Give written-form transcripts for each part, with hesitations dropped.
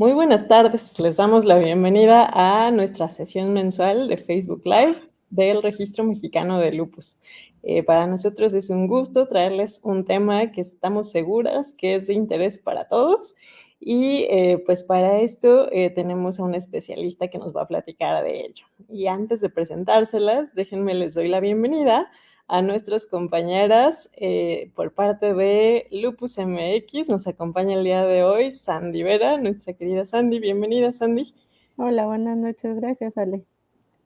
Muy buenas tardes, les damos la bienvenida a nuestra sesión mensual de Facebook Live del Registro Mexicano de Lupus. Para nosotros es un gusto traerles un tema que estamos seguras que es de interés para todos y pues para esto tenemos a un especialista que nos va a platicar de ello. Y antes de presentárselas, déjenme les doy la bienvenida a nuestras compañeras por parte de Lupus MX. Nos acompaña el día de hoy Sandy Vera, nuestra querida Sandy. Bienvenida, Sandy. Hola, buenas noches. Gracias, Ale.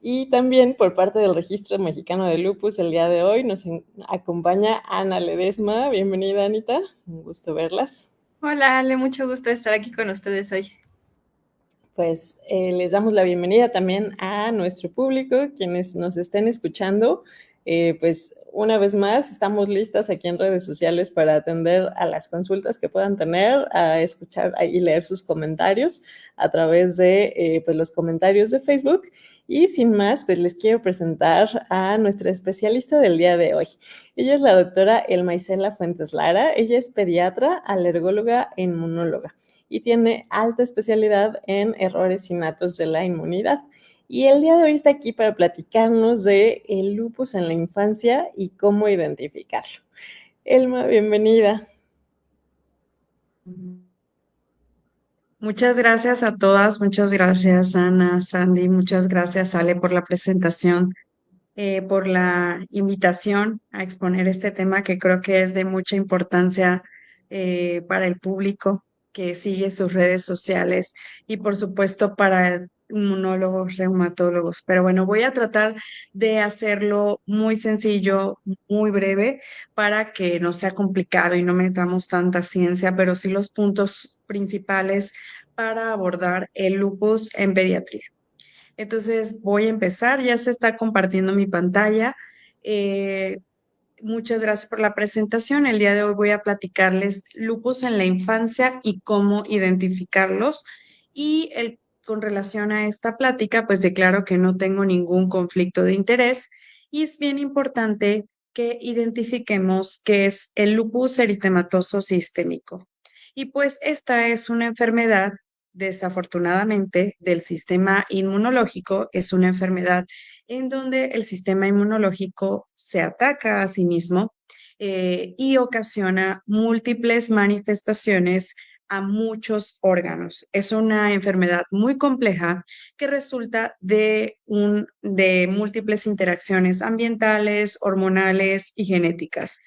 Y también por parte del Registro Mexicano de Lupus, el día de hoy nos acompaña Ana Ledesma. Bienvenida, Anita. Un gusto verlas. Hola, Ale, mucho gusto de estar aquí con ustedes hoy. Pues les damos la bienvenida también a nuestro público, quienes nos estén escuchando. Pues una vez más, estamos listas aquí en redes sociales para atender a las consultas que puedan tener, a escuchar y leer sus comentarios a través de pues los comentarios de Facebook. Y sin más, pues les quiero presentar a nuestra especialista del día de hoy. Ella es la doctora Elma Isela Fuentes Lara. Ella es pediatra, alergóloga e inmunóloga y tiene alta especialidad en errores innatos de la inmunidad. Y el día de hoy está aquí para platicarnos de el lupus en la infancia y cómo identificarlo. Elma, bienvenida. Muchas gracias a todas, muchas gracias Ana, Sandy, muchas gracias Ale por la presentación, por la invitación a exponer este tema que creo que es de mucha importancia para el público que sigue sus redes sociales y por supuesto para inmunólogos, reumatólogos. Pero bueno, voy a tratar de hacerlo muy sencillo, muy breve, para que no sea complicado y no metamos tanta ciencia, pero sí los puntos principales para abordar el lupus en pediatría. Entonces voy a empezar, ya se está compartiendo mi pantalla. Eh, Muchas gracias por la presentación. El día de hoy voy a platicarles lupus en la infancia y cómo identificarlos. Con relación a esta plática, pues declaro que no tengo ningún conflicto de interés y es bien importante que identifiquemos qué es el lupus eritematoso sistémico. Y pues esta es una enfermedad, desafortunadamente, del sistema inmunológico, es una enfermedad en donde el sistema inmunológico se ataca a sí mismo y ocasiona múltiples manifestaciones a muchos órganos. Es una enfermedad muy compleja que resulta de múltiples interacciones ambientales, hormonales y genéticas.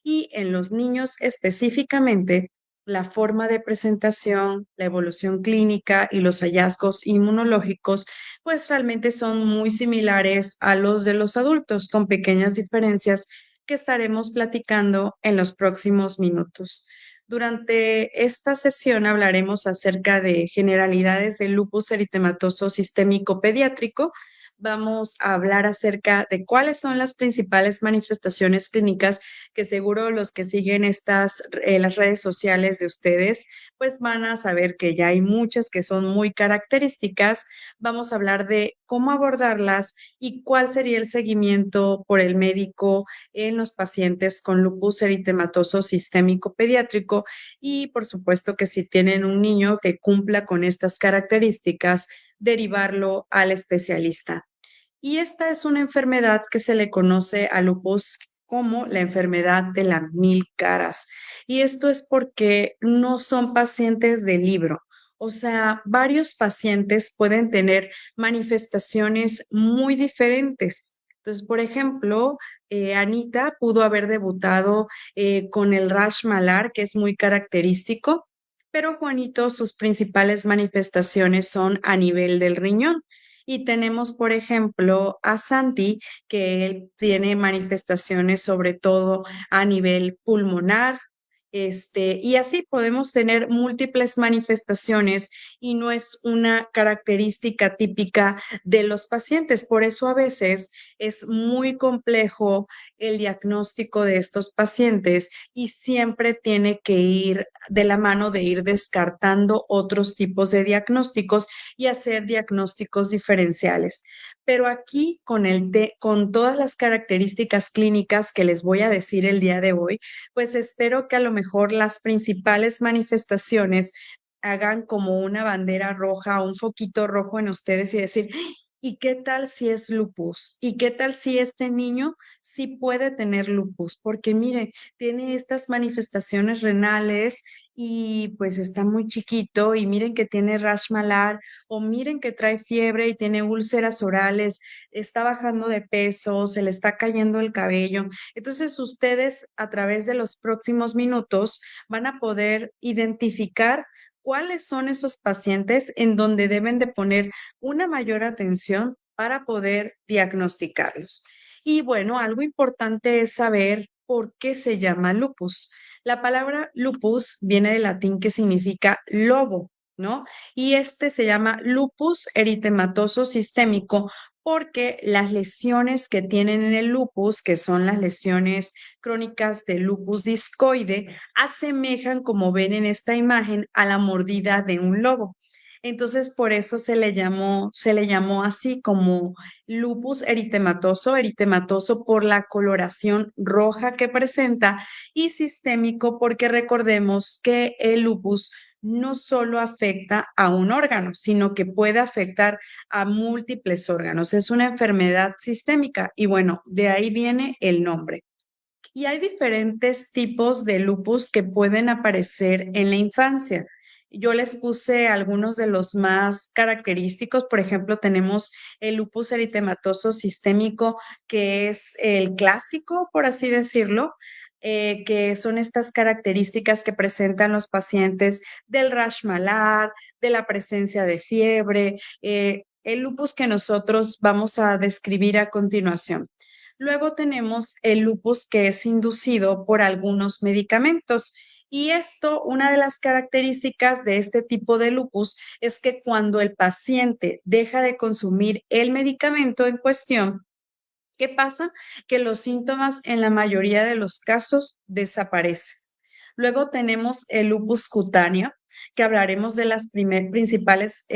Y en los niños específicamente, la forma de presentación, la evolución clínica y los hallazgos inmunológicos pues realmente son muy similares a los de los adultos, con pequeñas diferencias que estaremos platicando en los próximos minutos. Durante esta sesión hablaremos acerca de generalidades del lupus eritematoso sistémico pediátrico. Vamos a hablar acerca de cuáles son las principales manifestaciones clínicas que seguro los que siguen las redes sociales de ustedes, pues van a saber que ya hay muchas que son muy características. Vamos a hablar de cómo abordarlas y cuál sería el seguimiento por el médico en los pacientes con lupus eritematoso sistémico pediátrico y por supuesto que si tienen un niño que cumpla con estas características, derivarlo al especialista. Y esta es una enfermedad que se le conoce a lupus como la enfermedad de las mil caras. Y esto es porque no son pacientes de libro. O sea, varios pacientes pueden tener manifestaciones muy diferentes. Entonces, por ejemplo, Anita pudo haber debutado con el rash malar, que es muy característico, pero Juanito, sus principales manifestaciones son a nivel del riñón. Y tenemos, por ejemplo, a Santi, que él tiene manifestaciones sobre todo a nivel pulmonar, y así podemos tener múltiples manifestaciones y no es una característica típica de los pacientes. Por eso a veces es muy complejo el diagnóstico de estos pacientes y siempre tiene que ir de la mano de ir descartando otros tipos de diagnósticos y hacer diagnósticos diferenciales. Pero aquí con todas las características clínicas que les voy a decir el día de hoy, pues espero que a lo mejor las principales manifestaciones hagan como una bandera roja, un foquito rojo en ustedes y decir, ¿y qué tal si es lupus? ¿Y qué tal si este niño sí puede tener lupus? Porque mire, tiene estas manifestaciones renales y pues está muy chiquito y miren que tiene rash malar o miren que trae fiebre y tiene úlceras orales, está bajando de peso, se le está cayendo el cabello. Entonces ustedes a través de los próximos minutos van a poder identificar cuáles son esos pacientes en donde deben de poner una mayor atención para poder diagnosticarlos. Y bueno, algo importante es saber por qué se llama lupus. La palabra lupus viene del latín que significa lobo, ¿no? Y este se llama lupus eritematoso sistémico porque las lesiones que tienen en el lupus, que son las lesiones crónicas del lupus discoide, asemejan, como ven en esta imagen, a la mordida de un lobo. Entonces, por eso se le llamó así como lupus eritematoso por la coloración roja que presenta y sistémico porque recordemos que el lupus no solo afecta a un órgano, sino que puede afectar a múltiples órganos. Es una enfermedad sistémica y bueno, de ahí viene el nombre. Y hay diferentes tipos de lupus que pueden aparecer en la infancia. Yo les puse algunos de los más característicos. Por ejemplo, tenemos el lupus eritematoso sistémico, que es el clásico, por así decirlo, que son estas características que presentan los pacientes del rash malar, de la presencia de fiebre, el lupus que nosotros vamos a describir a continuación. Luego tenemos el lupus que es inducido por algunos medicamentos. Y esto, una de las características de este tipo de lupus es que cuando el paciente deja de consumir el medicamento en cuestión, ¿qué pasa? Que los síntomas en la mayoría de los casos desaparecen. Luego tenemos el lupus cutáneo, que hablaremos de las principales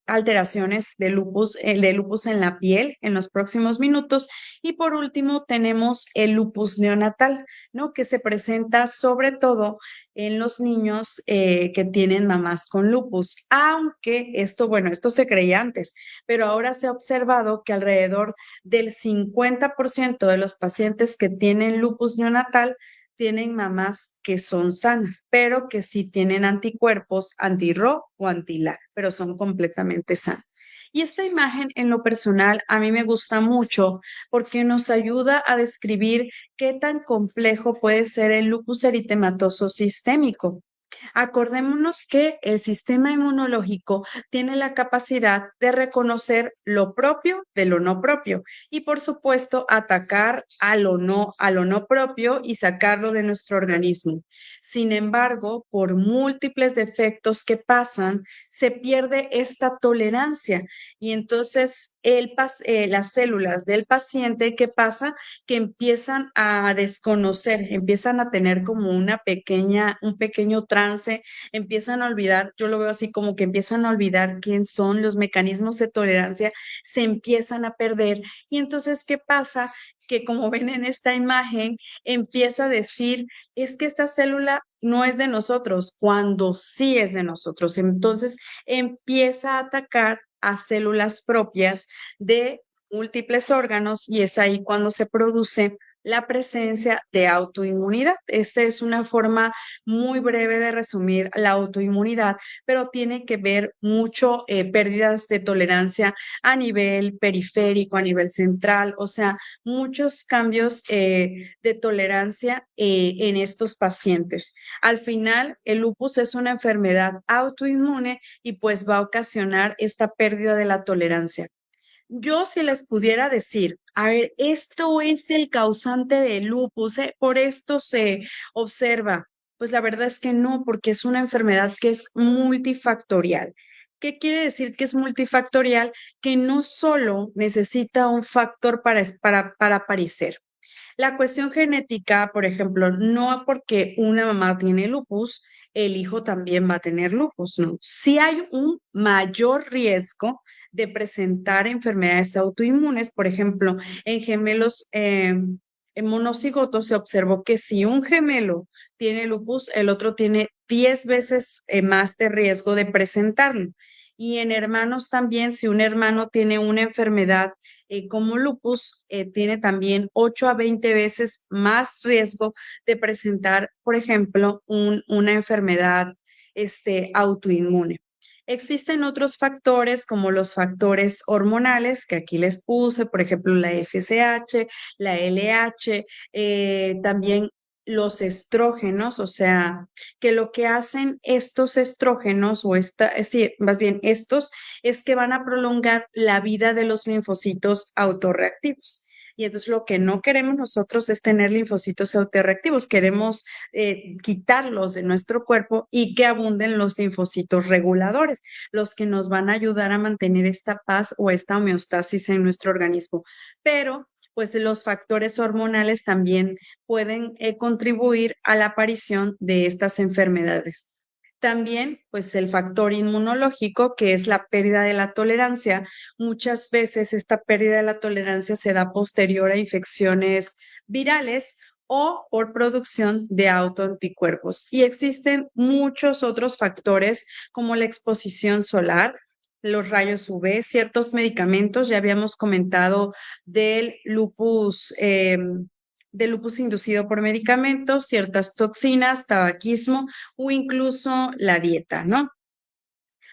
alteraciones de lupus en la piel en los próximos minutos. Y por último tenemos el lupus neonatal, ¿no? Que se presenta sobre todo en los niños que tienen mamás con lupus, aunque esto, bueno, esto se creía antes, pero ahora se ha observado que alrededor del 50% de los pacientes que tienen lupus neonatal tienen mamás que son sanas, pero que sí tienen anticuerpos anti-RO o anti-LAG, pero son completamente sanas. Y esta imagen en lo personal a mí me gusta mucho porque nos ayuda a describir qué tan complejo puede ser el lupus eritematoso sistémico. Acordémonos que el sistema inmunológico tiene la capacidad de reconocer lo propio de lo no propio y, por supuesto, atacar a lo no propio y sacarlo de nuestro organismo. Sin embargo, por múltiples defectos que pasan, se pierde esta tolerancia y entonces las células del paciente, ¿qué pasa? Que empiezan a desconocer, empiezan a tener como un pequeño trance, empiezan a olvidar, yo lo veo así como que empiezan a olvidar quién son, los mecanismos de tolerancia se empiezan a perder. Y entonces, ¿qué pasa? Que como ven en esta imagen, empieza a decir, es que esta célula no es de nosotros, cuando sí es de nosotros. Entonces, empieza a atacar a células propias de múltiples órganos y es ahí cuando se produce la presencia de autoinmunidad. Esta es una forma muy breve de resumir la autoinmunidad, pero tiene que ver mucho pérdidas de tolerancia a nivel periférico, a nivel central, o sea, muchos cambios de tolerancia en estos pacientes. Al final, el lupus es una enfermedad autoinmune y pues va a ocasionar esta pérdida de la tolerancia. Yo si les pudiera decir, a ver, esto es el causante del lupus, por esto se observa, pues la verdad es que no, porque es una enfermedad que es multifactorial. ¿Qué quiere decir que es multifactorial? Que no solo necesita un factor para aparecer. La cuestión genética, por ejemplo, no porque una mamá tiene lupus, el hijo también va a tener lupus, ¿no? Sí hay un mayor riesgo de presentar enfermedades autoinmunes, por ejemplo, en gemelos monocigoto se observó que si un gemelo tiene lupus, el otro tiene 10 veces más de riesgo de presentarlo. Y en hermanos también, si un hermano tiene una enfermedad como lupus, tiene también 8 a 20 veces más riesgo de presentar, por ejemplo, una enfermedad autoinmune. Existen otros factores como los factores hormonales que aquí les puse, por ejemplo, la FSH, la LH, también los estrógenos, o sea, que lo que hacen estos estrógenos más bien estos, es que van a prolongar la vida de los linfocitos autorreactivos. Y entonces lo que no queremos nosotros es tener linfocitos autorreactivos, queremos quitarlos de nuestro cuerpo y que abunden los linfocitos reguladores, los que nos van a ayudar a mantener esta paz o esta homeostasis en nuestro organismo. Pero pues los factores hormonales también pueden contribuir a la aparición de estas enfermedades. También, pues el factor inmunológico, que es la pérdida de la tolerancia. Muchas veces esta pérdida de la tolerancia se da posterior a infecciones virales o por producción de autoanticuerpos. Y existen muchos otros factores como la exposición solar, los rayos UV, ciertos medicamentos. Ya habíamos comentado del lupus inducido por medicamentos, ciertas toxinas, tabaquismo o incluso la dieta, ¿no?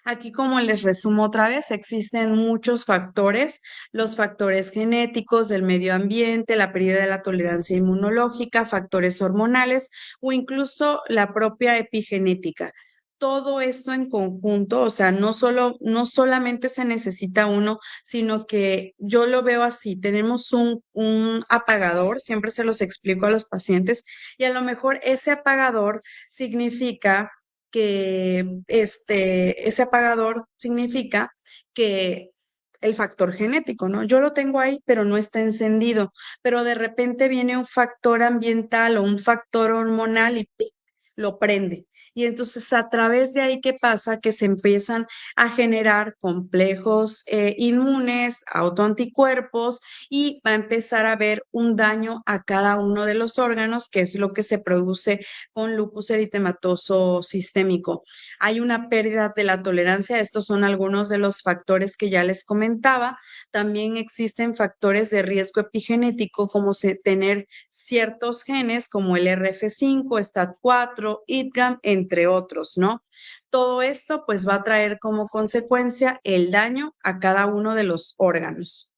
Aquí, como les resumo otra vez, existen muchos factores, los factores genéticos, del medio ambiente, la pérdida de la tolerancia inmunológica, factores hormonales o incluso la propia epigenética. Todo esto en conjunto, o sea, no solamente se necesita uno, sino que yo lo veo así, tenemos un apagador, siempre se los explico a los pacientes, y a lo mejor ese apagador significa que ese apagador significa que el factor genético, ¿no? Yo lo tengo ahí, pero no está encendido, pero de repente viene un factor ambiental o un factor hormonal y ¡pic! Lo prende. Y entonces a través de ahí, ¿qué pasa? Que se empiezan a generar complejos inmunes, autoanticuerpos, y va a empezar a haber un daño a cada uno de los órganos, que es lo que se produce con lupus eritematoso sistémico. Hay una pérdida de la tolerancia. Estos son algunos de los factores que ya les comentaba. También existen factores de riesgo epigenético, como tener ciertos genes como el RF5, STAT4, ITGAM, entre otros, ¿no? Todo esto pues va a traer como consecuencia el daño a cada uno de los órganos.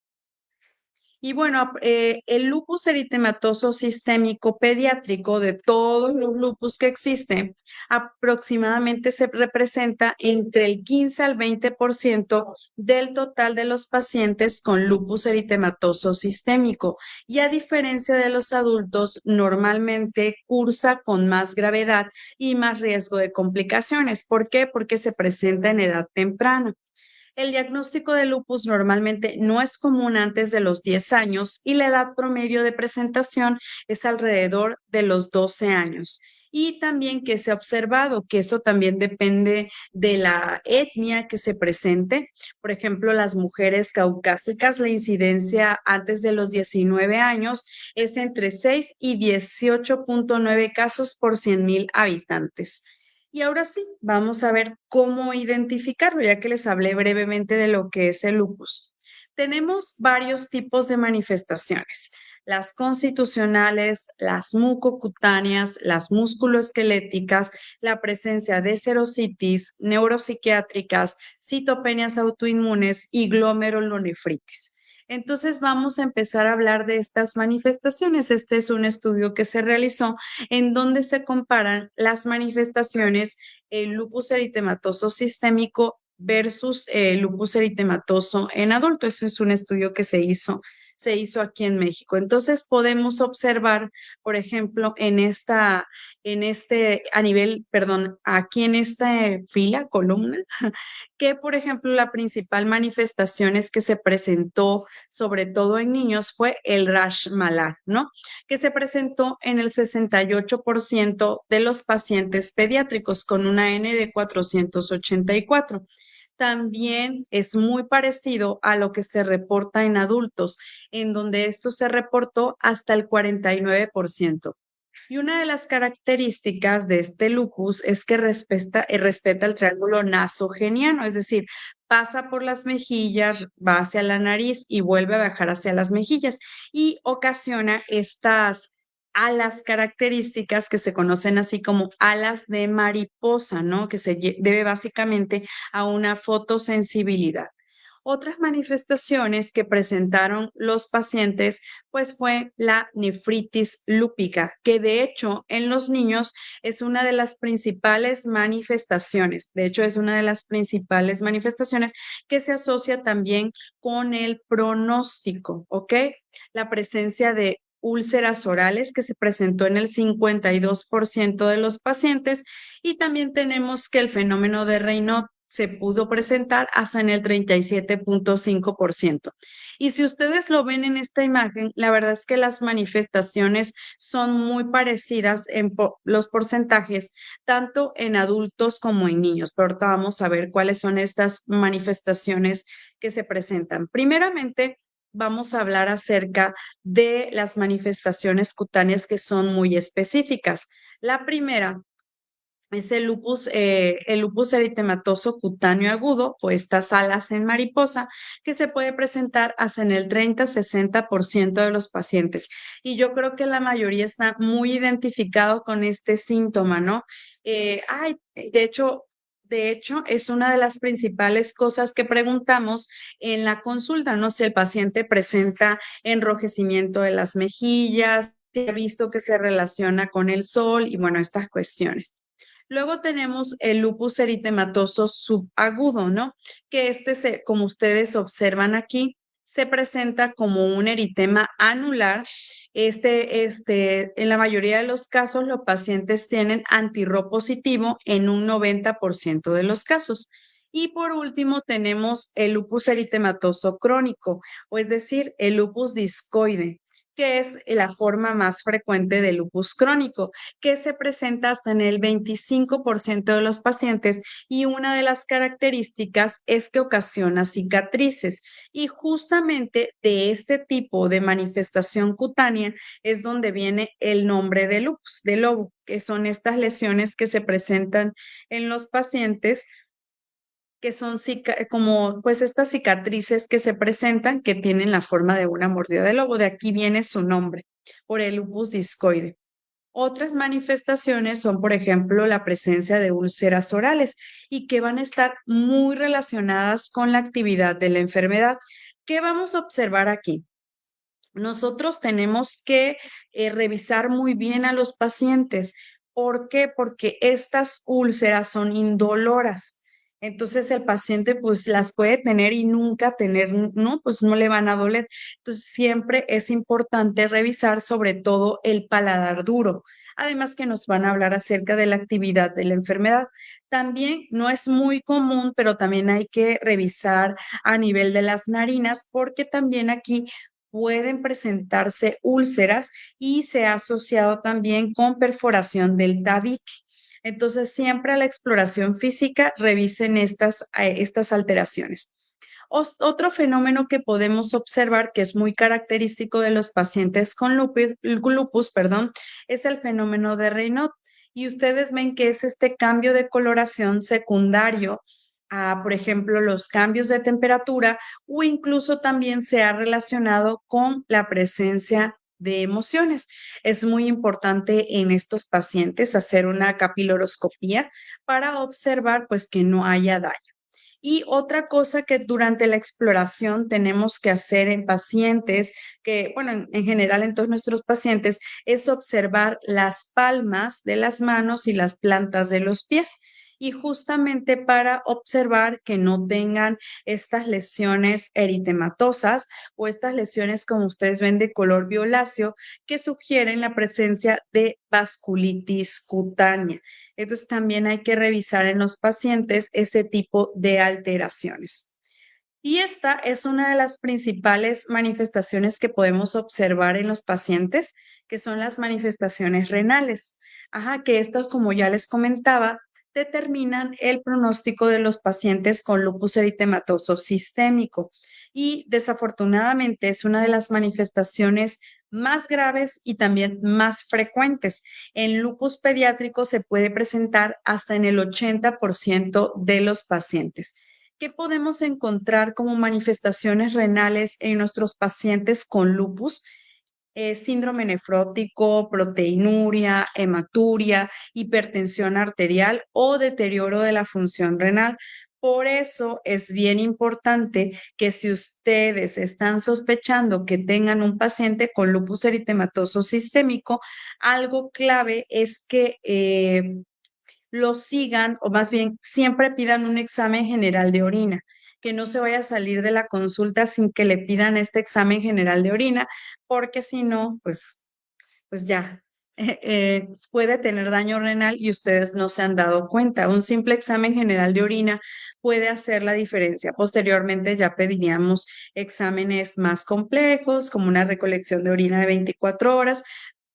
Y bueno, el lupus eritematoso sistémico pediátrico, de todos los lupus que existen, aproximadamente se representa entre el 15 al 20% del total de los pacientes con lupus eritematoso sistémico. Y a diferencia de los adultos, normalmente cursa con más gravedad y más riesgo de complicaciones. ¿Por qué? Porque se presenta en edad temprana. El diagnóstico de lupus normalmente no es común antes de los 10 años y la edad promedio de presentación es alrededor de los 12 años. Y también que se ha observado que esto también depende de la etnia que se presente. Por ejemplo, las mujeres caucásicas, la incidencia antes de los 19 años es entre 6 y 18.9 casos por 100,000 habitantes. Y ahora sí, vamos a ver cómo identificarlo, ya que les hablé brevemente de lo que es el lupus. Tenemos varios tipos de manifestaciones: las constitucionales, las mucocutáneas, las musculoesqueléticas, la presencia de serositis, neuropsiquiátricas, citopenias autoinmunes y glomerulonefritis. Entonces vamos a empezar a hablar de estas manifestaciones. Este es un estudio que se realizó en donde se comparan las manifestaciones lupus eritematoso sistémico versus lupus eritematoso en adulto. Ese es un estudio que se hizo aquí en México. Entonces podemos observar, por ejemplo, aquí en esta columna, que, por ejemplo, la principal manifestación es que se presentó, sobre todo en niños, fue el rash malar, ¿no? Que se presentó en el 68% de los pacientes pediátricos con una N de 484. también es muy parecido a lo que se reporta en adultos, en donde esto se reportó hasta el 49%. Y una de las características de este lupus es que respeta el triángulo nasogeniano, es decir, pasa por las mejillas, va hacia la nariz y vuelve a bajar hacia las mejillas y ocasiona estas alas características que se conocen así como alas de mariposa, ¿no? Que se debe básicamente a una fotosensibilidad. Otras manifestaciones que presentaron los pacientes, pues fue la nefritis lúpica, que de hecho en los niños es una de las principales manifestaciones. De hecho, es una de las principales manifestaciones que se asocia también con el pronóstico, ¿ok? La presencia de úlceras orales que se presentó en el 52% de los pacientes y también tenemos que el fenómeno de Raynaud se pudo presentar hasta en el 37.5%. Y si ustedes lo ven en esta imagen, la verdad es que las manifestaciones son muy parecidas en los porcentajes, tanto en adultos como en niños. Pero ahorita vamos a ver cuáles son estas manifestaciones que se presentan. Primeramente, vamos a hablar acerca de las manifestaciones cutáneas que son muy específicas. La primera es el lupus eritematoso cutáneo agudo o estas alas en mariposa que se puede presentar hasta en el 30-60% de los pacientes. Y yo creo que la mayoría está muy identificado con este síntoma, ¿no? De hecho, es una de las principales cosas que preguntamos en la consulta, ¿no? Si el paciente presenta enrojecimiento de las mejillas, si ha visto que se relaciona con el sol y bueno, estas cuestiones. Luego tenemos el lupus eritematoso subagudo, ¿no? Que como ustedes observan aquí, se presenta como un eritema anular. En la mayoría de los casos, los pacientes tienen anti-Rho positivo en un 90% de los casos. Y por último, tenemos el lupus eritematoso crónico, o es decir, el lupus discoide, que es la forma más frecuente del lupus crónico, que se presenta hasta en el 25% de los pacientes y una de las características es que ocasiona cicatrices. Y justamente de este tipo de manifestación cutánea es donde viene el nombre de lupus, de lobo, que son estas lesiones que se presentan en los pacientes que son como pues estas cicatrices que se presentan que tienen la forma de una mordida de lobo. De aquí viene su nombre, por el lupus discoide. Otras manifestaciones son, por ejemplo, la presencia de úlceras orales y que van a estar muy relacionadas con la actividad de la enfermedad. ¿Qué vamos a observar aquí? Nosotros tenemos que revisar muy bien a los pacientes. ¿Por qué? Porque estas úlceras son indoloras. Entonces el paciente pues las puede tener y nunca tener, no, pues no le van a doler. Entonces siempre es importante revisar sobre todo el paladar duro. Además que nos van a hablar acerca de la actividad de la enfermedad. También no es muy común, pero también hay que revisar a nivel de las narinas porque también aquí pueden presentarse úlceras y se ha asociado también con perforación del tabique. Entonces, siempre a la exploración física revisen estas alteraciones. Otro fenómeno que podemos observar que es muy característico de los pacientes con lupus, es el fenómeno de Raynaud. Y ustedes ven que es este cambio de coloración secundario a, por ejemplo, los cambios de temperatura o incluso también se ha relacionado con la presencia de emociones. Es muy importante en estos pacientes hacer una capiloroscopía para observar pues que no haya daño. Y otra cosa que durante la exploración tenemos que hacer en pacientes, que bueno, en general en todos nuestros pacientes, es observar las palmas de las manos y las plantas de los pies. Y justamente para observar que no tengan estas lesiones eritematosas o estas lesiones, como ustedes ven, de color violáceo, que sugieren la presencia de vasculitis cutánea. Entonces también hay que revisar en los pacientes ese tipo de alteraciones. Y esta es una de las principales manifestaciones que podemos observar en los pacientes, que son las manifestaciones renales. Que esto, como ya les comentaba, determinan el pronóstico de los pacientes con lupus eritematoso sistémico y desafortunadamente es una de las manifestaciones más graves y también más frecuentes. En lupus pediátrico se puede presentar hasta en el 80% de los pacientes. ¿Qué podemos encontrar como manifestaciones renales en nuestros pacientes con lupus? Síndrome nefrótico, proteinuria, hematuria, hipertensión arterial o deterioro de la función renal. Por eso es bien importante que si ustedes están sospechando que tengan un paciente con lupus eritematoso sistémico, algo clave es que lo sigan o más bien siempre pidan un examen general de orina, que no se vaya a salir de la consulta sin que le pidan este examen general de orina, porque si no, pues ya puede tener daño renal y ustedes no se han dado cuenta. Un simple examen general de orina puede hacer la diferencia. Posteriormente ya pediríamos exámenes más complejos, como una recolección de orina de 24 horas,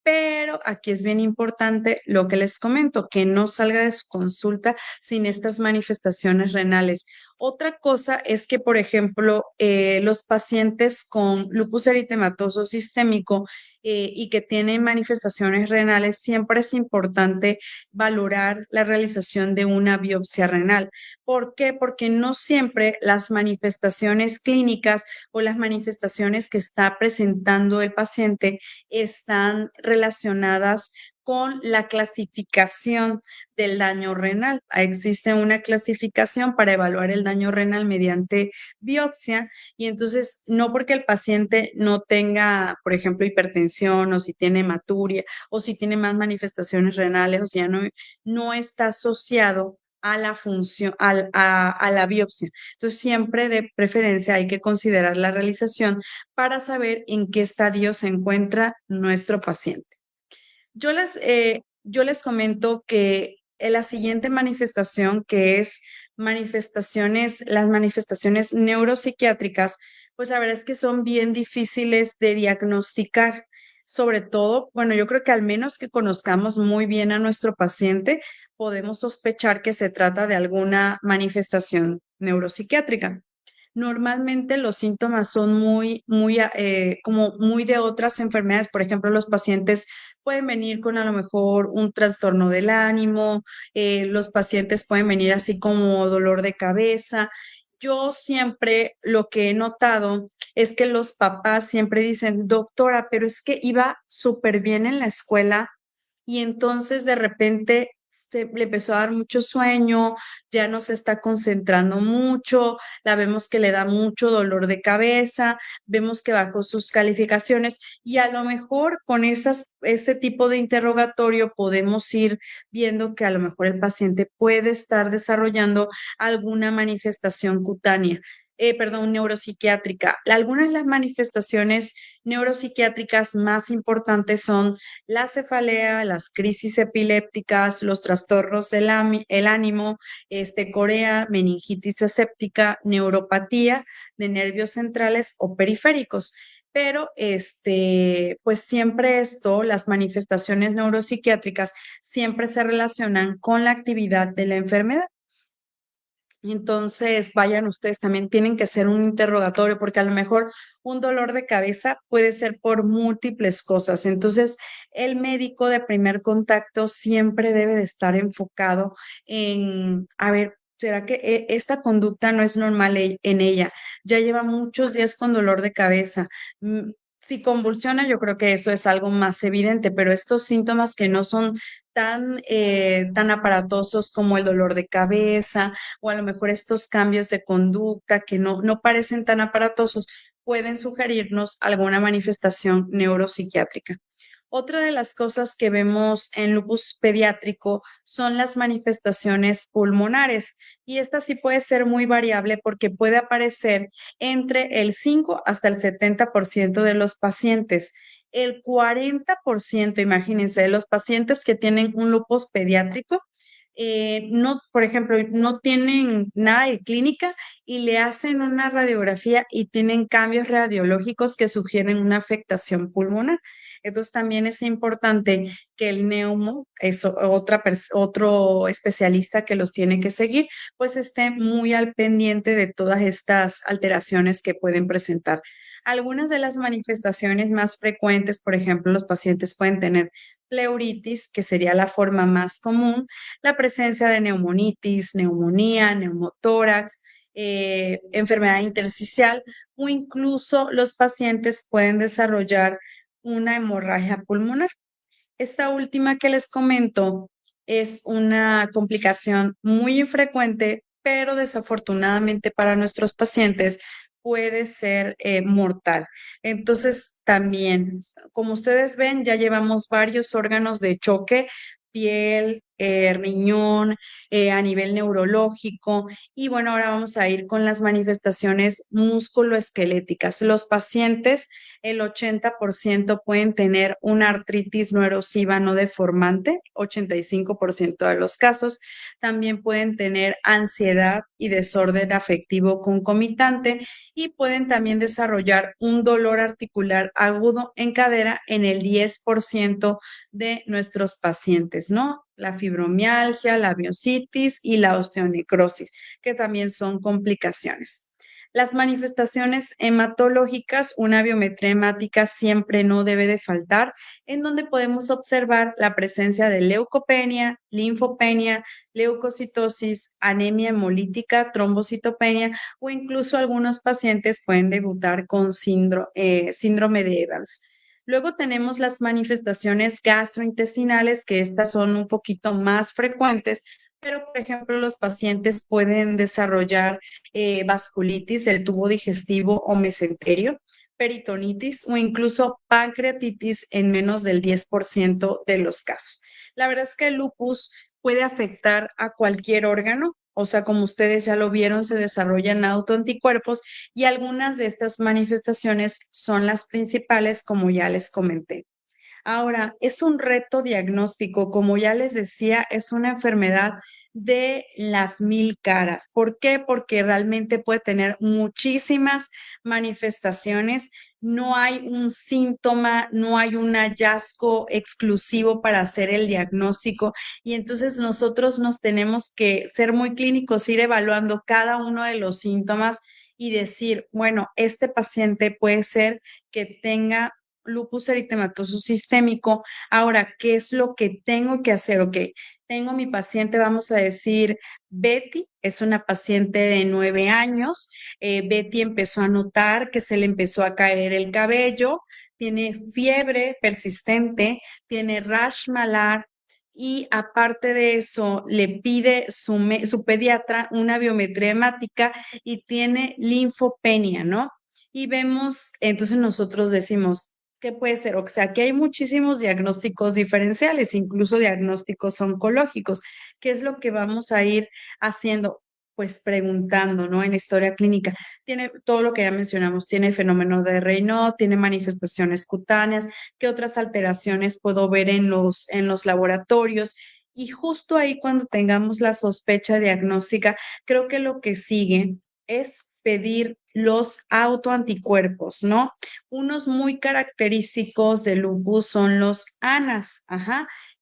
pero aquí es bien importante lo que les comento, que no salga de su consulta sin estas manifestaciones renales. Otra cosa es que, por ejemplo, los pacientes con lupus eritematoso sistémico y que tienen manifestaciones renales, siempre es importante valorar la realización de una biopsia renal. ¿Por qué? Porque no siempre las manifestaciones clínicas o las manifestaciones que está presentando el paciente están relacionadas con la clasificación del daño renal. Existe una clasificación para evaluar el daño renal mediante biopsia y entonces no porque el paciente no tenga, por ejemplo, hipertensión o si tiene hematuria o si tiene más manifestaciones renales, o sea, no está asociado a la función, a la biopsia. Entonces, siempre de preferencia hay que considerar la realización para saber en qué estadio se encuentra nuestro paciente. Yo les comento que la siguiente manifestación, que es las manifestaciones neuropsiquiátricas, pues la verdad es que son bien difíciles de diagnosticar. Sobre todo, bueno, yo creo que al menos que conozcamos muy bien a nuestro paciente, podemos sospechar que se trata de alguna manifestación neuropsiquiátrica. Normalmente los síntomas son como muy de otras enfermedades. Por ejemplo, los pacientes pueden venir con a lo mejor un trastorno del ánimo, los pacientes pueden venir así como dolor de cabeza. Yo siempre lo que he notado es que los papás siempre dicen, doctora, pero es que iba súper bien en la escuela y entonces de repente le empezó a dar mucho sueño, ya no se está concentrando mucho, la vemos que le da mucho dolor de cabeza, vemos que bajó sus calificaciones y a lo mejor con ese tipo de interrogatorio podemos ir viendo que a lo mejor el paciente puede estar desarrollando alguna manifestación cutánea. Neuropsiquiátrica. Algunas de las manifestaciones neuropsiquiátricas más importantes son la cefalea, las crisis epilépticas, los trastornos del ánimo, corea, meningitis aséptica, neuropatía de nervios centrales o periféricos. Pero pues siempre las manifestaciones neuropsiquiátricas siempre se relacionan con la actividad de la enfermedad. Entonces, vayan ustedes, también tienen que hacer un interrogatorio porque a lo mejor un dolor de cabeza puede ser por múltiples cosas. Entonces, el médico de primer contacto siempre debe de estar enfocado en, a ver, ¿será que esta conducta no es normal en ella? Ya lleva muchos días con dolor de cabeza. Si convulsiona, yo creo que eso es algo más evidente, pero estos síntomas que no son tan aparatosos como el dolor de cabeza o a lo mejor estos cambios de conducta que no parecen tan aparatosos, pueden sugerirnos alguna manifestación neuropsiquiátrica. Otra de las cosas que vemos en lupus pediátrico son las manifestaciones pulmonares y esta sí puede ser muy variable porque puede aparecer entre el 5 hasta el 70% de los pacientes. El 40%, imagínense, de los pacientes que tienen un lupus pediátrico no, por ejemplo, no tienen nada de clínica y le hacen una radiografía y tienen cambios radiológicos que sugieren una afectación pulmonar. Entonces también es importante que el neumo, es otro especialista que los tiene que seguir, pues esté muy al pendiente de todas estas alteraciones que pueden presentar. Algunas de las manifestaciones más frecuentes, por ejemplo, los pacientes pueden tener pleuritis, que sería la forma más común, la presencia de neumonitis, neumonía, neumotórax, enfermedad intersticial o incluso los pacientes pueden desarrollar una hemorragia pulmonar. Esta última que les comento es una complicación muy infrecuente, pero desafortunadamente para nuestros pacientes puede ser mortal. Entonces, también, como ustedes ven, ya llevamos varios órganos de choque, piel, riñón, a nivel neurológico. Y bueno, ahora vamos a ir con las manifestaciones musculoesqueléticas. Los pacientes, el 80% pueden tener una artritis no erosiva no deformante, 85% de los casos. También pueden tener ansiedad y desorden afectivo concomitante y pueden también desarrollar un dolor articular agudo en cadera en el 10% de nuestros pacientes, ¿no? La fibromialgia, la miositis y la osteonecrosis, que también son complicaciones. Las manifestaciones hematológicas, una biometría hemática siempre no debe de faltar, en donde podemos observar la presencia de leucopenia, linfopenia, leucocitosis, anemia hemolítica, trombocitopenia o incluso algunos pacientes pueden debutar con síndrome de Evans. Luego tenemos las manifestaciones gastrointestinales, que estas son un poquito más frecuentes, pero por ejemplo los pacientes pueden desarrollar vasculitis del tubo digestivo o mesenterio, peritonitis o incluso pancreatitis en menos del 10% de los casos. La verdad es que el lupus puede afectar a cualquier órgano, o sea, como ustedes ya lo vieron, se desarrollan autoanticuerpos y algunas de estas manifestaciones son las principales, como ya les comenté. Ahora, es un reto diagnóstico, como ya les decía, es una enfermedad de las mil caras. ¿Por qué? Porque realmente puede tener muchísimas manifestaciones. No hay un síntoma, no hay un hallazgo exclusivo para hacer el diagnóstico y entonces nosotros nos tenemos que ser muy clínicos, ir evaluando cada uno de los síntomas y decir, bueno, este paciente puede ser que tenga lupus eritematoso sistémico. Ahora, ¿qué es lo que tengo que hacer? Ok, tengo mi paciente, vamos a decir, Betty, es una paciente de 9 años. Betty empezó a notar que se le empezó a caer el cabello, tiene fiebre persistente, tiene rash malar. Y aparte de eso, le pide su pediatra una biometría hemática y tiene linfopenia, ¿no? Y vemos, entonces nosotros decimos, ¿qué puede ser? O sea, que hay muchísimos diagnósticos diferenciales, incluso diagnósticos oncológicos. ¿Qué es lo que vamos a ir haciendo? Pues preguntando, ¿no? En historia clínica. Tiene todo lo que ya mencionamos, tiene fenómeno de Raynaud, tiene manifestaciones cutáneas, ¿qué otras alteraciones puedo ver en los laboratorios? Y justo ahí cuando tengamos la sospecha diagnóstica, creo que lo que sigue es pedir los autoanticuerpos, ¿no? Unos muy característicos del lupus son los ANAS,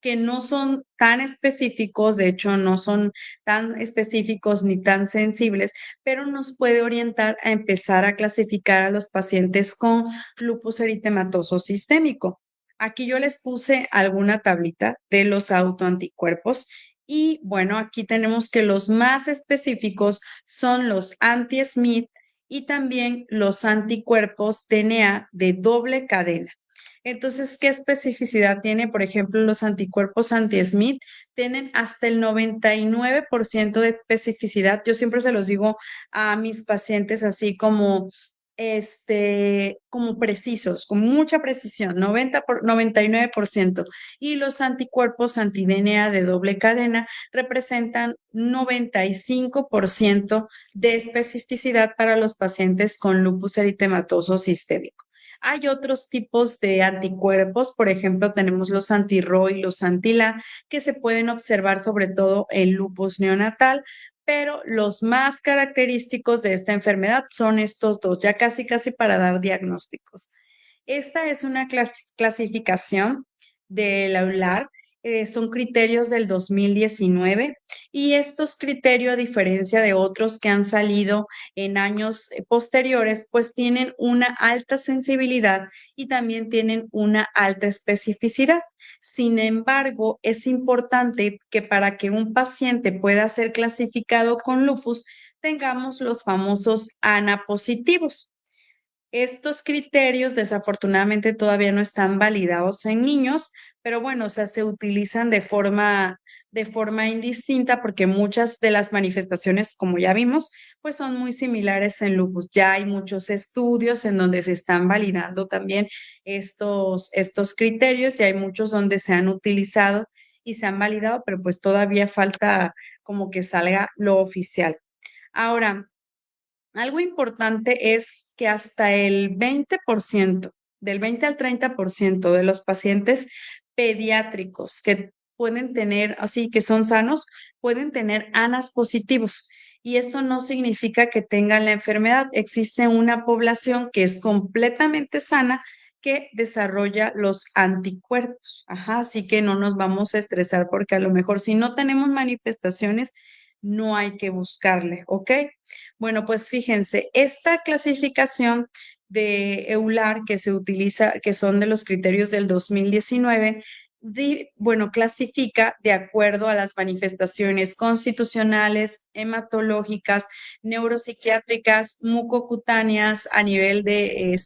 que no son tan específicos, de hecho no son tan específicos ni tan sensibles, pero nos puede orientar a empezar a clasificar a los pacientes con lupus eritematoso sistémico. Aquí yo les puse alguna tablita de los autoanticuerpos y bueno, aquí tenemos que los más específicos son los anti-Smith y también los anticuerpos DNA de doble cadena. Entonces, ¿qué especificidad tiene? Por ejemplo, los anticuerpos anti-Smith tienen hasta el 99% de especificidad. Yo siempre se los digo a mis pacientes así como precisos, con mucha precisión, 99%. Y los anticuerpos anti-DNA de doble cadena representan 95% de especificidad para los pacientes con lupus eritematoso sistémico. Hay otros tipos de anticuerpos, por ejemplo, tenemos los anti-RO y los anti-LA, que se pueden observar sobre todo en lupus neonatal, pero los más característicos de esta enfermedad son estos dos, ya casi para dar diagnósticos. Esta es una clasificación de la EULAR, son criterios del 2019 y estos criterios, a diferencia de otros que han salido en años posteriores, pues tienen una alta sensibilidad y también tienen una alta especificidad. Sin embargo, es importante que para que un paciente pueda ser clasificado con lupus, tengamos los famosos ANA positivos. Estos criterios desafortunadamente todavía no están validados en niños, pero bueno, o sea, se utilizan de forma indistinta porque muchas de las manifestaciones, como ya vimos, pues son muy similares en lupus. Ya hay muchos estudios en donde se están validando también estos criterios y hay muchos donde se han utilizado y se han validado, pero pues todavía falta como que salga lo oficial. Ahora, algo importante es que hasta el 20%, del 20 al 30% de los pacientes pediátricos que pueden tener, así que son sanos, pueden tener ANAs positivos. Y esto no significa que tengan la enfermedad. Existe una población que es completamente sana que desarrolla los anticuerpos. Ajá, así que no nos vamos a estresar porque a lo mejor si no tenemos manifestaciones, no hay que buscarle, ¿ok? Bueno, pues fíjense, esta clasificación de EULAR que se utiliza, que son de los criterios del 2019, bueno, clasifica de acuerdo a las manifestaciones constitucionales, hematológicas, neuropsiquiátricas, mucocutáneas a nivel de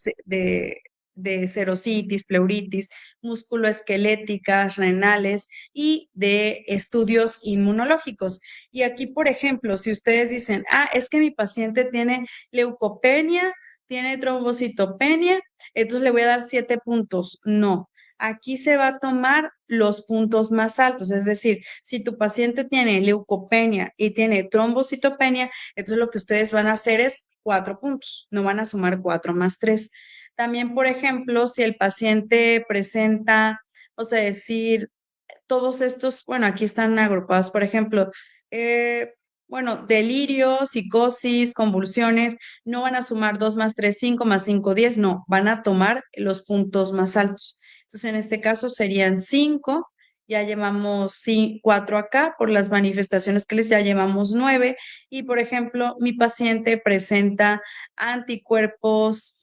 serositis, pleuritis, musculoesqueléticas, renales y de estudios inmunológicos. Y aquí, por ejemplo, si ustedes dicen, es que mi paciente tiene leucopenia, tiene trombocitopenia, entonces le voy a dar 7 puntos. No, aquí se va a tomar los puntos más altos. Es decir, si tu paciente tiene leucopenia y tiene trombocitopenia, entonces lo que ustedes van a hacer es 4 puntos, no van a sumar 4 más 3. También, por ejemplo, si el paciente presenta, o sea, decir, todos estos, bueno, aquí están agrupados, por ejemplo, bueno, delirio, psicosis, convulsiones, no van a sumar 2 más 3, 5 más 5, 10, no, van a tomar los puntos más altos. Entonces, en este caso serían 5, ya llevamos 4 acá, por las manifestaciones que les ya llevamos 9, y por ejemplo, mi paciente presenta anticuerpos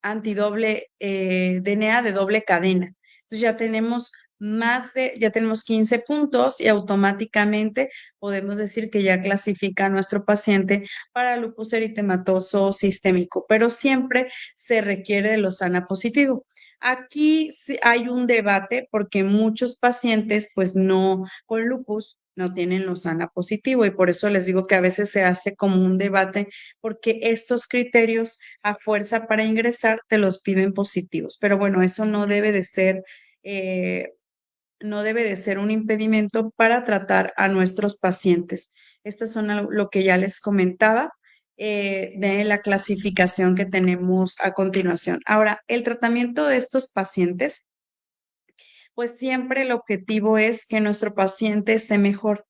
antidoble DNA de doble cadena. Entonces ya tenemos 15 puntos y automáticamente podemos decir que ya clasifica a nuestro paciente para lupus eritematoso sistémico, pero siempre se requiere de los ANA positivo. Aquí hay un debate porque muchos pacientes, pues no, con lupus no tienen los ANA positivo y por eso les digo que a veces se hace como un debate porque estos criterios a fuerza para ingresar te los piden positivos. Pero bueno, eso eh, no debe de ser un impedimento para tratar a nuestros pacientes. Estas son lo que ya les comentaba de la clasificación que tenemos a continuación. Ahora, el tratamiento de estos pacientes, pues siempre el objetivo es que nuestro paciente esté mejor.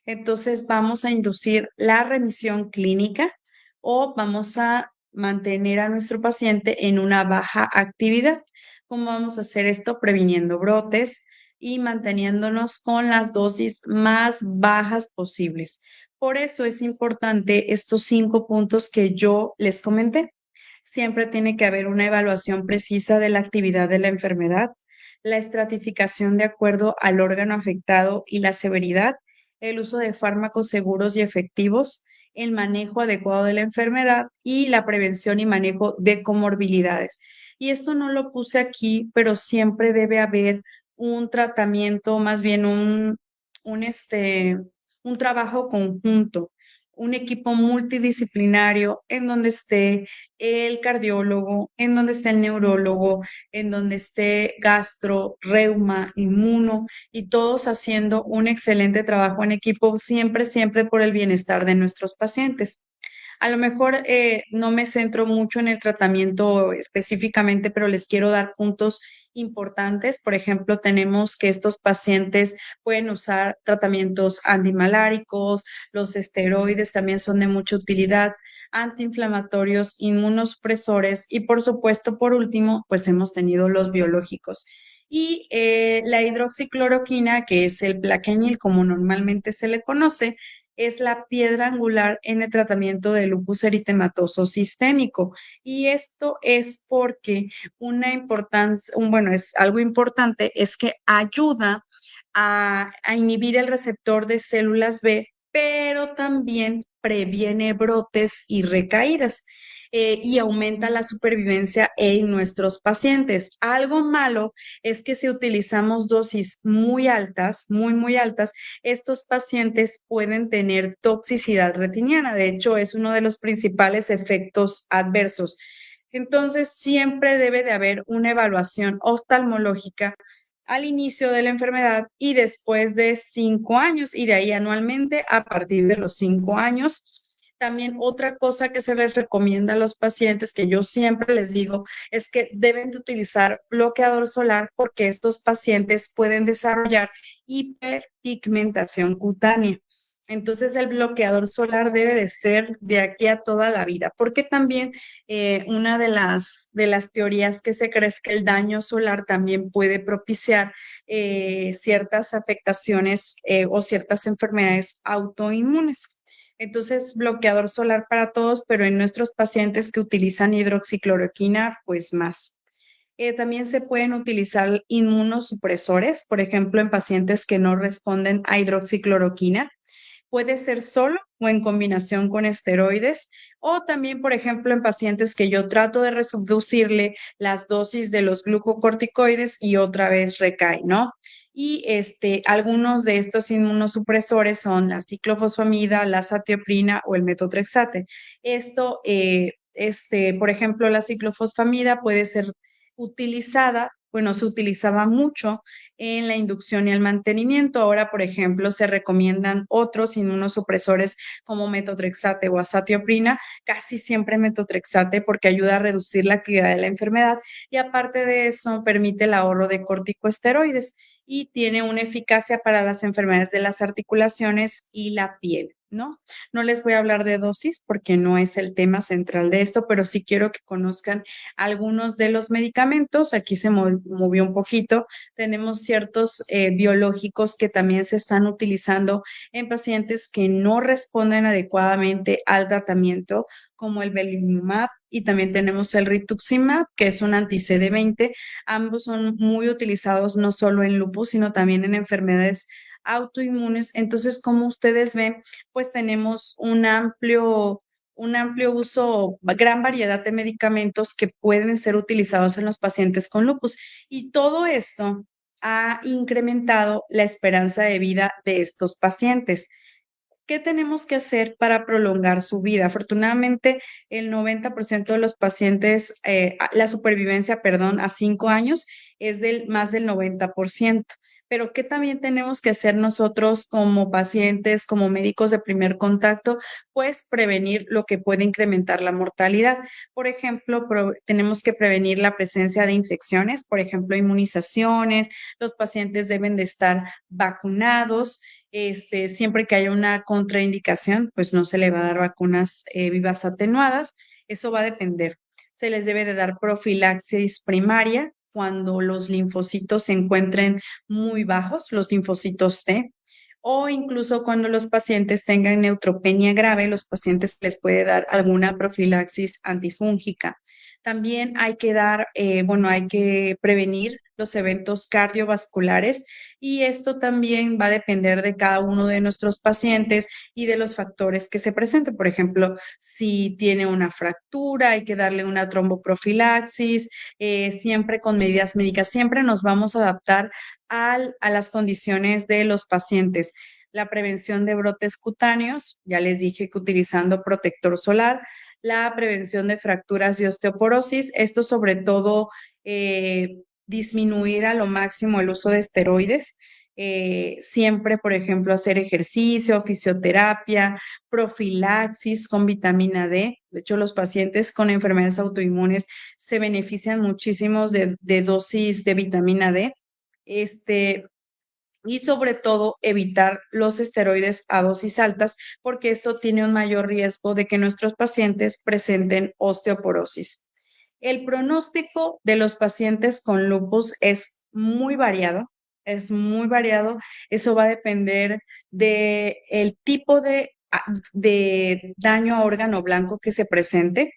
Entonces, vamos a inducir la remisión clínica o vamos a mantener a nuestro paciente en una baja actividad. ¿Cómo vamos a hacer esto? Previniendo brotes y manteniéndonos con las dosis más bajas posibles. Por eso es importante estos 5 puntos que yo les comenté. Siempre tiene que haber una evaluación precisa de la actividad de la enfermedad, la estratificación de acuerdo al órgano afectado y la severidad, el uso de fármacos seguros y efectivos, el manejo adecuado de la enfermedad y la prevención y manejo de comorbilidades. Y esto no lo puse aquí, pero siempre debe haber un tratamiento, más bien un trabajo conjunto, un equipo multidisciplinario en donde esté el cardiólogo, en donde esté el neurólogo, en donde esté gastro, reuma, inmuno y todos haciendo un excelente trabajo en equipo, siempre por el bienestar de nuestros pacientes. A lo mejor no me centro mucho en el tratamiento específicamente, pero les quiero dar puntos importantes. Por ejemplo, tenemos que estos pacientes pueden usar tratamientos antimaláricos, los esteroides también son de mucha utilidad, antiinflamatorios, inmunosupresores y por supuesto, por último, pues hemos tenido los biológicos. Y la hidroxicloroquina, que es el Plaquenil como normalmente se le conoce, es la piedra angular en el tratamiento del lupus eritematoso sistémico. Y esto es porque una importancia, bueno, es algo importante, es que ayuda a inhibir el receptor de células B, pero también previene brotes y recaídas. Y aumenta la supervivencia en nuestros pacientes. Algo malo es que si utilizamos dosis muy altas, muy altas, estos pacientes pueden tener toxicidad retiniana. De hecho, es uno de los principales efectos adversos. Entonces, siempre debe de haber una evaluación oftalmológica al inicio de la enfermedad y después de 5 años y de ahí anualmente a partir de los 5 años. También otra cosa que se les recomienda a los pacientes, que yo siempre les digo, es que deben de utilizar bloqueador solar porque estos pacientes pueden desarrollar hiperpigmentación cutánea. Entonces el bloqueador solar debe de ser de aquí a toda la vida, porque también una de las teorías que se cree es que el daño solar también puede propiciar ciertas afectaciones o ciertas enfermedades autoinmunes. Entonces, bloqueador solar para todos, pero en nuestros pacientes que utilizan hidroxicloroquina, pues más. También se pueden utilizar inmunosupresores, por ejemplo, en pacientes que no responden a hidroxicloroquina. Puede ser solo o en combinación con esteroides, o también, por ejemplo, en pacientes que yo trato de reducirle las dosis de los glucocorticoides y otra vez recae, ¿no? Y algunos de estos inmunosupresores son la ciclofosfamida, la satioprina o el metotrexate. Esto, por ejemplo, la ciclofosfamida puede ser utilizada, bueno, se utilizaba mucho en la inducción y el mantenimiento. Ahora, por ejemplo, se recomiendan otros inmunosupresores como metotrexate o azatioprina, casi siempre metotrexate porque ayuda a reducir la actividad de la enfermedad y aparte de eso permite el ahorro de corticosteroides y tiene una eficacia para las enfermedades de las articulaciones y la piel, ¿no? No les voy a hablar de dosis porque no es el tema central de esto, pero sí quiero que conozcan algunos de los medicamentos. Aquí se movió un poquito. Tenemos ciertos biológicos que también se están utilizando en pacientes que no responden adecuadamente al tratamiento, como el belimumab, y también tenemos el rituximab, que es un anti-CD20. Ambos son muy utilizados no solo en lupus, sino también en enfermedades autoinmunes. Entonces, como ustedes ven, pues tenemos un amplio uso, gran variedad de medicamentos que pueden ser utilizados en los pacientes con lupus. Y todo esto ha incrementado la esperanza de vida de estos pacientes. ¿Qué tenemos que hacer para prolongar su vida? Afortunadamente, el 90% de los pacientes, la supervivencia, perdón, a 5 años es más del 90%. Pero ¿qué también tenemos que hacer nosotros como pacientes, como médicos de primer contacto? Pues prevenir lo que puede incrementar la mortalidad. Por ejemplo, tenemos que prevenir la presencia de infecciones, por ejemplo, inmunizaciones. Los pacientes deben de estar vacunados. Siempre que haya una contraindicación, pues no se le va a dar vacunas vivas atenuadas. Eso va a depender. Se les debe de dar profilaxis primaria cuando los linfocitos se encuentren muy bajos, los linfocitos T, o incluso cuando los pacientes tengan neutropenia grave, los pacientes les puede dar alguna profilaxis antifúngica. También hay que hay que prevenir los eventos cardiovasculares y esto también va a depender de cada uno de nuestros pacientes y de los factores que se presenten. Por ejemplo, si tiene una fractura, hay que darle una tromboprofilaxis, siempre con medidas médicas, siempre nos vamos a adaptar a las condiciones de los pacientes. La prevención de brotes cutáneos, ya les dije que utilizando protector solar, la prevención de fracturas y osteoporosis, esto sobre todo disminuir a lo máximo el uso de esteroides. siempre, por ejemplo, hacer ejercicio, fisioterapia, profilaxis con vitamina D. De hecho, los pacientes con enfermedades autoinmunes se benefician muchísimo de dosis de vitamina D. Y sobre todo evitar los esteroides a dosis altas, porque esto tiene un mayor riesgo de que nuestros pacientes presenten osteoporosis. El pronóstico de los pacientes con lupus es muy variado, es muy variado. Eso va a depender del tipo de daño a órgano blanco que se presente.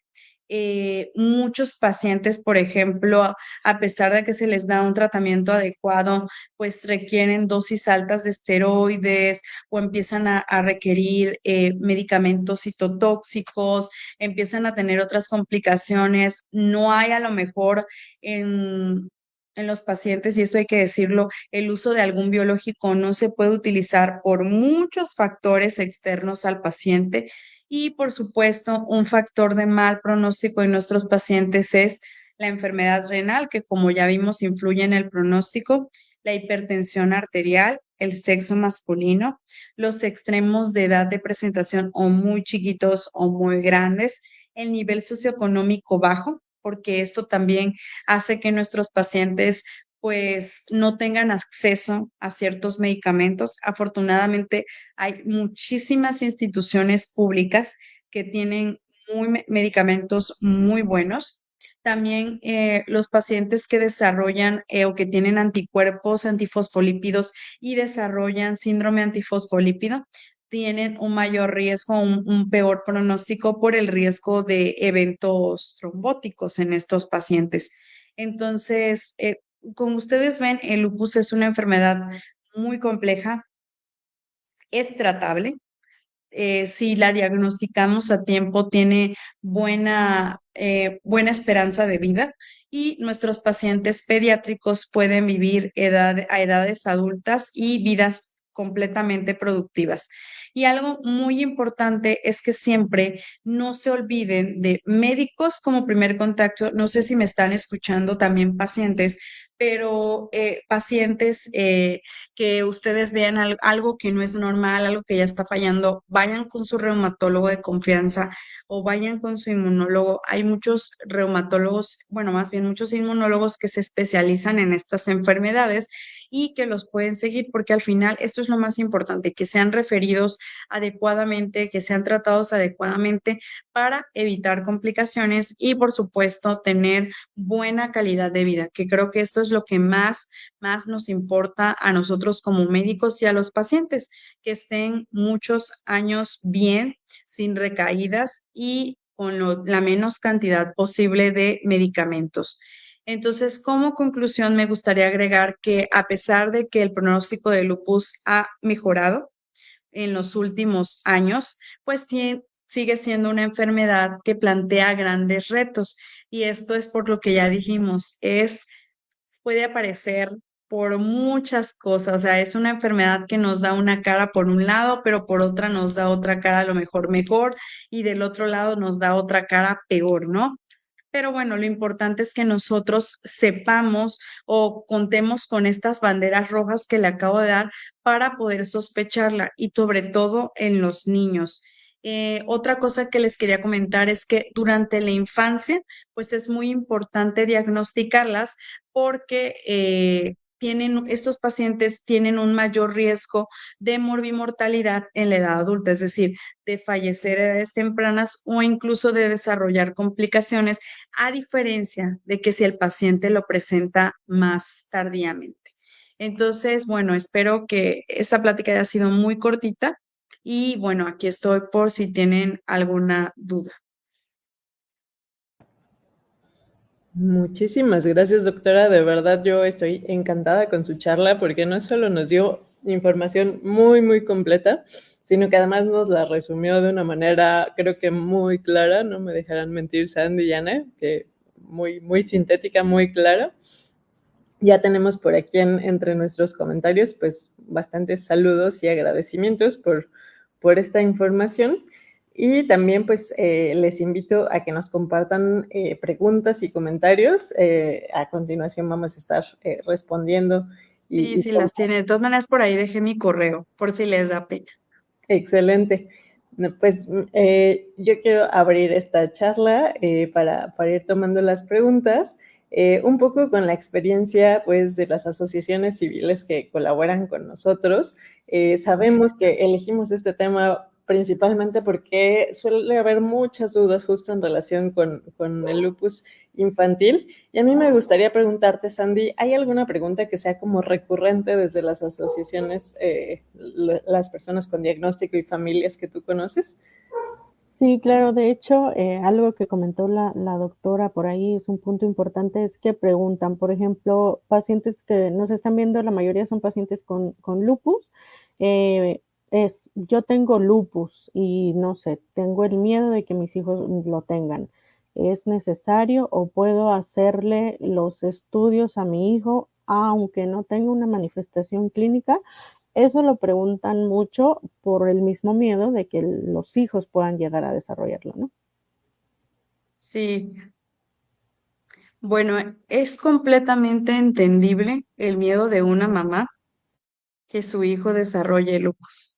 Muchos pacientes, por ejemplo, a pesar de que se les da un tratamiento adecuado, pues requieren dosis altas de esteroides o empiezan a requerir medicamentos citotóxicos, empiezan a tener otras complicaciones. No hay a lo mejor en los pacientes, y esto hay que decirlo, el uso de algún biológico no se puede utilizar por muchos factores externos al paciente. Y por supuesto, un factor de mal pronóstico en nuestros pacientes es la enfermedad renal, que como ya vimos influye en el pronóstico, la hipertensión arterial, el sexo masculino, los extremos de edad de presentación o muy chiquitos o muy grandes, el nivel socioeconómico bajo, porque esto también hace que nuestros pacientes pues no tengan acceso a ciertos medicamentos. Afortunadamente, hay muchísimas instituciones públicas que tienen medicamentos muy buenos. También los pacientes que desarrollan o que tienen anticuerpos antifosfolípidos y desarrollan síndrome antifosfolípido tienen un mayor riesgo, un peor pronóstico por el riesgo de eventos trombóticos en estos pacientes. Entonces, como ustedes ven, el lupus es una enfermedad muy compleja, es tratable. Si la diagnosticamos a tiempo, tiene buena esperanza de vida y nuestros pacientes pediátricos pueden vivir a edades adultas y vidas completamente productivas. Y algo muy importante es que siempre no se olviden de médicos como primer contacto. No sé si me están escuchando también pacientes, pero pacientes que ustedes vean algo que no es normal, algo que ya está fallando, vayan con su reumatólogo de confianza o vayan con su inmunólogo. Hay muchos reumatólogos, bueno, más bien muchos inmunólogos que se especializan en estas enfermedades y que los pueden seguir, porque al final esto es lo más importante, que sean referidos adecuadamente, que sean tratados adecuadamente para evitar complicaciones y, por supuesto, tener buena calidad de vida, que creo que esto es lo que más nos importa a nosotros como médicos y a los pacientes, que estén muchos años bien, sin recaídas y con la menos cantidad posible de medicamentos. Entonces, como conclusión, me gustaría agregar que a pesar de que el pronóstico de lupus ha mejorado en los últimos años, pues sigue siendo una enfermedad que plantea grandes retos. Y esto es por lo que ya dijimos, puede aparecer por muchas cosas, o sea, es una enfermedad que nos da una cara por un lado, pero por otra nos da otra cara a lo mejor mejor y del otro lado nos da otra cara peor, ¿no? Pero bueno, lo importante es que nosotros sepamos o contemos con estas banderas rojas que le acabo de dar para poder sospecharla y sobre todo en los niños. Otra cosa que les quería comentar es que durante la infancia, pues es muy importante diagnosticarlas porque estos pacientes tienen un mayor riesgo de morbimortalidad en la edad adulta, es decir, de fallecer a edades tempranas o incluso de desarrollar complicaciones, a diferencia de que si el paciente lo presenta más tardíamente. Entonces, bueno, espero que esta plática haya sido muy cortita y bueno, aquí estoy por si tienen alguna duda. Muchísimas gracias, doctora. De verdad, yo estoy encantada con su charla porque no solo nos dio información muy, muy completa, sino que además nos la resumió de una manera, creo que muy clara. No me dejarán mentir Sandy y Ana, que muy, muy sintética, muy clara. Ya tenemos por aquí entre nuestros comentarios, pues, bastantes saludos y agradecimientos por esta información. Y también, pues, les invito a que nos compartan preguntas y comentarios. A continuación vamos a estar respondiendo Sí, y sí las tiene. De todas maneras, por ahí dejé mi correo, por si les da pena. excelente. No, pues yo quiero abrir esta charla para ir tomando las preguntas, un poco con la experiencia pues, de las asociaciones civiles que colaboran con nosotros. Sabemos que elegimos este tema principalmente porque suele haber muchas dudas justo en relación con el lupus infantil. Y a mí me gustaría preguntarte, Sandy, ¿hay alguna pregunta que sea como recurrente desde las asociaciones, las personas con diagnóstico y familias que tú conoces? Sí, claro, de hecho, algo que comentó la doctora por ahí es un punto importante, es que preguntan, por ejemplo, pacientes que nos están viendo, la mayoría son pacientes con lupus, eh, yo tengo lupus y no sé, tengo el miedo de que mis hijos lo tengan. ¿Es necesario o puedo hacerle los estudios a mi hijo aunque no tenga una manifestación clínica? Eso lo preguntan mucho por el mismo miedo de que los hijos puedan llegar a desarrollarlo, ¿no? Sí, bueno, es completamente entendible el miedo de una mamá que su hijo desarrolle lupus.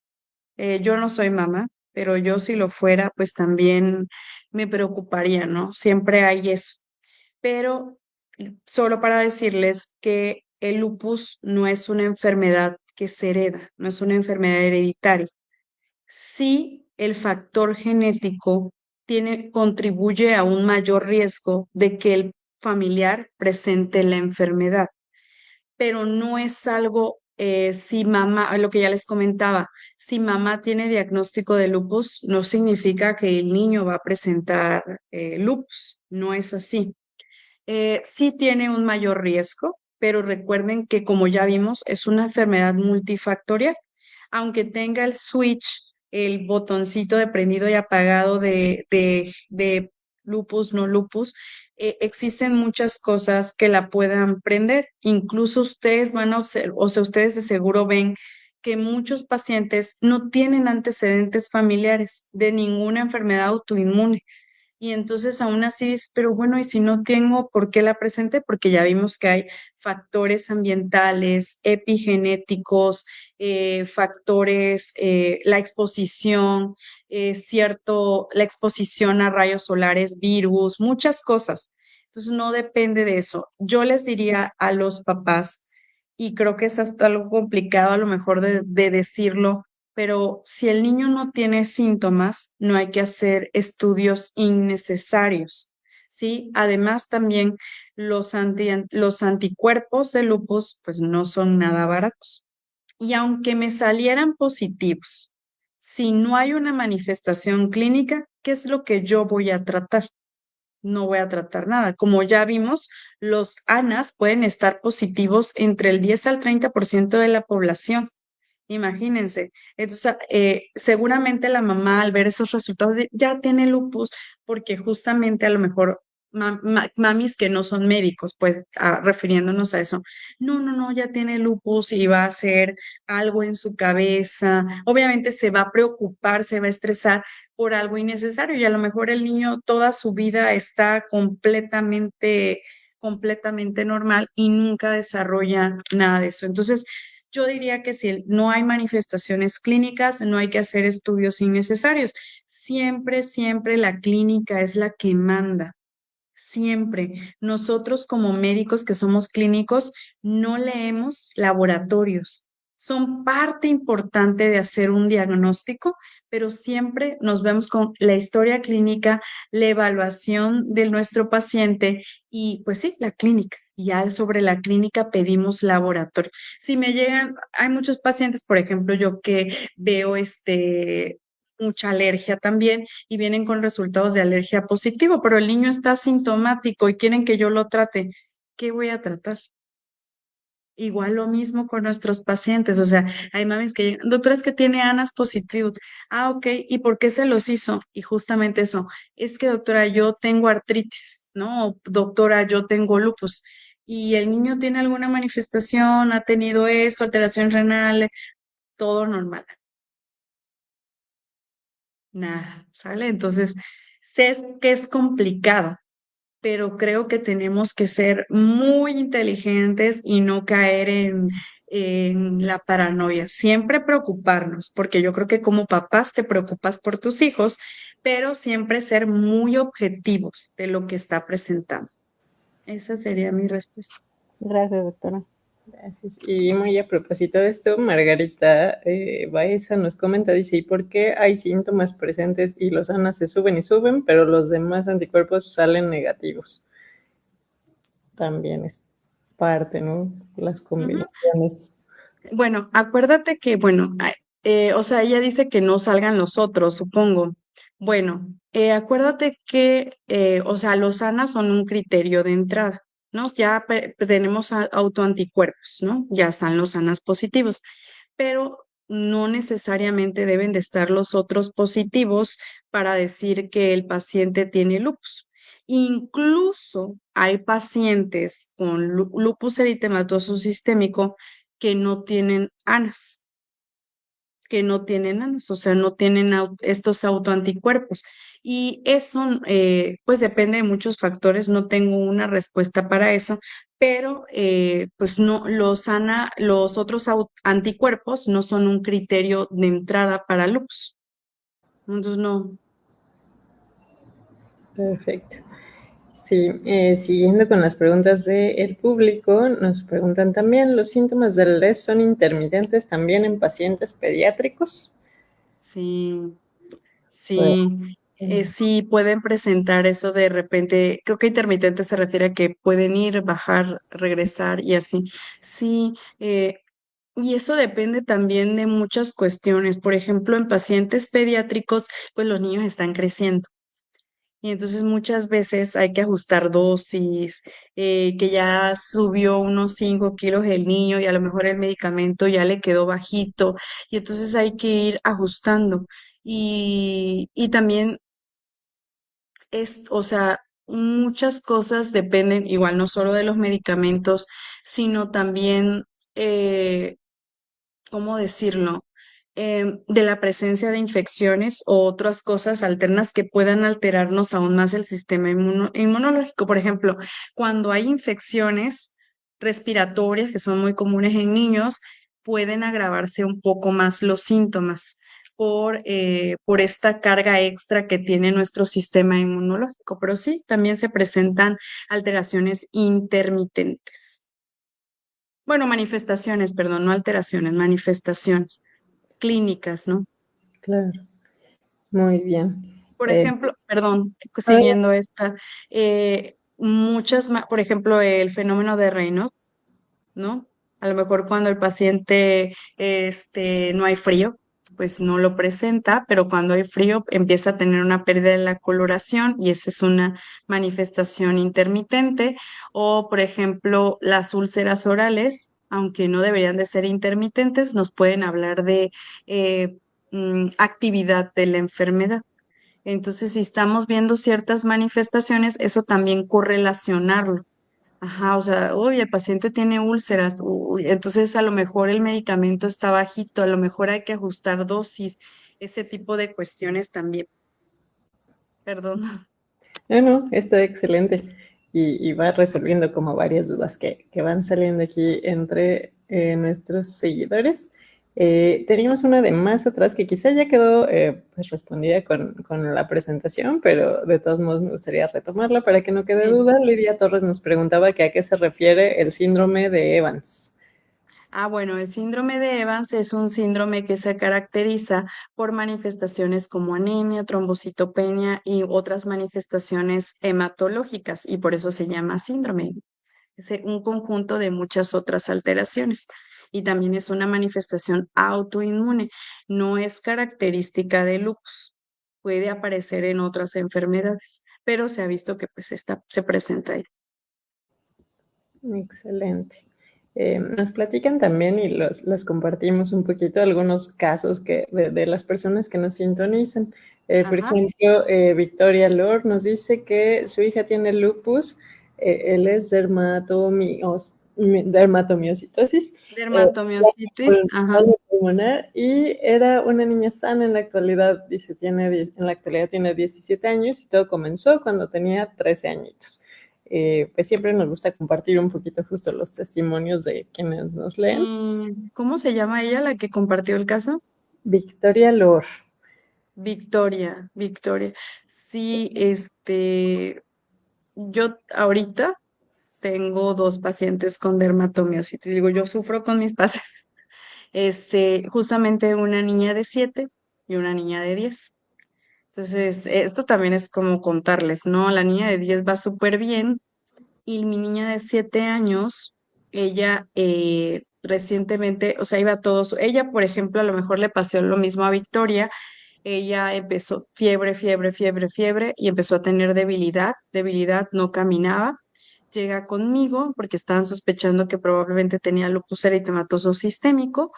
Yo no soy mamá, pero yo si lo fuera, pues también me preocuparía, ¿no? Siempre hay eso. Pero solo para decirles que el lupus no es una enfermedad que se hereda, no es una enfermedad hereditaria. Sí, el factor genético contribuye a un mayor riesgo de que el familiar presente la enfermedad, pero no es algo, si mamá, lo que ya les comentaba, si mamá tiene diagnóstico de lupus, no significa que el niño va a presentar lupus, no es así. Sí tiene un mayor riesgo, pero recuerden que como ya vimos, es una enfermedad multifactorial. Aunque tenga el switch, el botoncito de prendido y apagado de lupus, no lupus, existen muchas cosas que la puedan prender. Incluso ustedes van a observar, o sea, ustedes de seguro ven que muchos pacientes no tienen antecedentes familiares de ninguna enfermedad autoinmune. Y entonces aún así es, pero bueno, y si no tengo, ¿por qué la presenté? Porque ya vimos que hay factores ambientales, epigenéticos, factores, la exposición, la exposición a rayos solares, virus, muchas cosas. Entonces no depende de eso. Yo les diría a los papás, y creo que es hasta algo complicado a lo mejor de decirlo, pero si el niño no tiene síntomas, no hay que hacer estudios innecesarios, ¿sí? Además, también los anticuerpos de lupus, pues no son nada baratos. Y aunque me salieran positivos, si no hay una manifestación clínica, ¿qué es lo que yo voy a tratar? No voy a tratar nada. Como ya vimos, los ANAS pueden estar positivos entre el 10 al 30% de la población. Imagínense. Entonces, seguramente la mamá al ver esos resultados ya tiene lupus, porque justamente a lo mejor mamis que no son médicos, pues refiriéndonos a eso, no, no, no, ya tiene lupus y va a hacer algo en su cabeza. Obviamente se va a preocupar, se va a estresar por algo innecesario y a lo mejor el niño toda su vida está completamente normal y nunca desarrolla nada de eso. Entonces, yo diría que si no hay manifestaciones clínicas, no hay que hacer estudios innecesarios. Siempre, siempre la clínica es la que manda. Siempre. Nosotros como médicos que somos clínicos no leemos laboratorios. Son parte importante de hacer un diagnóstico, pero siempre nos vemos con la historia clínica, la evaluación de nuestro paciente y pues sí, la clínica. Y ya sobre la clínica pedimos laboratorio. Si me llegan, hay muchos pacientes, por ejemplo, yo que veo mucha alergia también y vienen con resultados de alergia positivo, pero el niño está sintomático y quieren que yo lo trate. ¿Qué voy a tratar? Igual lo mismo con nuestros pacientes, o sea, hay mamis que llegan, doctora, es que tiene ANAS positivo. Ah, ok, ¿y por qué se los hizo? Y justamente eso, es que doctora, yo tengo artritis, ¿no? O, doctora, yo tengo lupus. Y el niño tiene alguna manifestación, ha tenido esto, alteración renal, todo normal. Nada, ¿sale? Entonces, sé que es complicado, pero creo que tenemos que ser muy inteligentes y no caer en la paranoia, siempre preocuparnos, porque yo creo que como papás te preocupas por tus hijos, pero siempre ser muy objetivos de lo que está presentando. Esa sería mi respuesta. Gracias, doctora. Gracias. Y muy a propósito de esto, Margarita Baeza nos comenta, dice, ¿y por qué hay síntomas presentes y los ANA se suben y suben, pero los demás anticuerpos salen negativos? También es parte, ¿no? Las combinaciones. Bueno, acuérdate que, bueno, o sea, ella dice que no salgan los otros, supongo. Bueno, acuérdate que, o sea, los ANA son un criterio de entrada, ¿no? Ya tenemos autoanticuerpos, ¿no? Ya están los ANAs positivos, pero no necesariamente deben de estar los otros positivos para decir que el paciente tiene lupus. Incluso hay pacientes con lupus eritematoso sistémico que no tienen ANAS, o sea, no tienen estos autoanticuerpos. Y eso, pues depende de muchos factores, no tengo una respuesta para eso, pero pues no, los otros anticuerpos no son un criterio de entrada para lupus. Entonces, no. Perfecto. Sí, siguiendo con las preguntas del público, nos preguntan también, ¿los síntomas del LES son intermitentes también en pacientes pediátricos? Sí, Pues, sí. Sí, pueden presentar eso de repente, creo que intermitente se refiere a que pueden ir, bajar, regresar y así. Sí, y eso depende también de muchas cuestiones. Por ejemplo, en pacientes pediátricos, pues los niños están creciendo. Y entonces muchas veces hay que ajustar dosis, que ya subió unos 5 kilos el niño y a lo mejor el medicamento ya le quedó bajito. Y entonces hay que ir ajustando. Y también o sea, muchas cosas dependen, igual no solo de los medicamentos, sino también, ¿cómo decirlo? De la presencia de infecciones o otras cosas alternas que puedan alterarnos aún más el sistema inmunológico. Por ejemplo, cuando hay infecciones respiratorias que son muy comunes en niños, pueden agravarse un poco más los síntomas por esta carga extra que tiene nuestro sistema inmunológico. Pero sí, también se presentan alteraciones intermitentes. Bueno, manifestaciones, perdón, no alteraciones, manifestaciones clínicas, ¿no? claro, muy bien. Por ejemplo, perdón, A ver, siguiendo esta, por ejemplo, el fenómeno de Raynaud, ¿no? A lo mejor cuando el paciente, no hay frío, pues no lo presenta, pero cuando hay frío empieza a tener una pérdida de la coloración y esa es una manifestación intermitente. O, por ejemplo, las úlceras orales, aunque no deberían de ser intermitentes, nos pueden hablar de actividad de la enfermedad. Entonces, si estamos viendo ciertas manifestaciones, eso también correlacionarlo. Ajá, o sea, uy, el paciente tiene úlceras, uy, entonces a lo mejor el medicamento está bajito, a lo mejor hay que ajustar dosis, ese tipo de cuestiones también. Perdón. no, está excelente y va resolviendo como varias dudas que van saliendo aquí entre nuestros seguidores. Teníamos una de más atrás que quizá ya quedó pues respondida con la presentación, pero de todos modos me gustaría retomarla para que no quede Sí. duda. Lidia Torres nos preguntaba que a qué se refiere el síndrome de Evans. Bueno, el síndrome de Evans es un síndrome que se caracteriza por manifestaciones como anemia, trombocitopenia y otras manifestaciones hematológicas y por eso se llama síndrome. Es un conjunto de muchas otras alteraciones y también es una manifestación autoinmune, no es característica de lupus, puede aparecer en otras enfermedades, pero se ha visto que pues se presenta ahí. Excelente. Nos platican también y les compartimos un poquito algunos casos de las personas que nos sintonizan. Por Ajá. ejemplo, Victoria Lord nos dice que su hija tiene lupus, él es dermatomiositosis Dermatomiositis, ajá. pulmonar y era una niña sana en la actualidad, dice, en la actualidad tiene 17 años y todo comenzó cuando tenía 13 añitos. pues siempre nos gusta compartir un poquito justo los testimonios de quienes nos leen. ¿Cómo se llama ella, la que compartió el caso? Victoria Lor. Victoria, Victoria. Sí, yo ahorita tengo dos pacientes con dermatomiositis. Digo, yo sufro con mis pacientes. Justamente una niña de 7 y una niña de 10. Entonces, esto también es como contarles, ¿no? La niña de 10 va súper bien y mi niña de 7 años, ella recientemente, o sea, iba a todos, ella, por ejemplo, a lo mejor le pasó lo mismo a Victoria. Ella empezó fiebre, fiebre, fiebre, fiebre y empezó a tener debilidad, no caminaba. Llega conmigo porque estaban sospechando que probablemente tenía lupus eritematoso sistémico,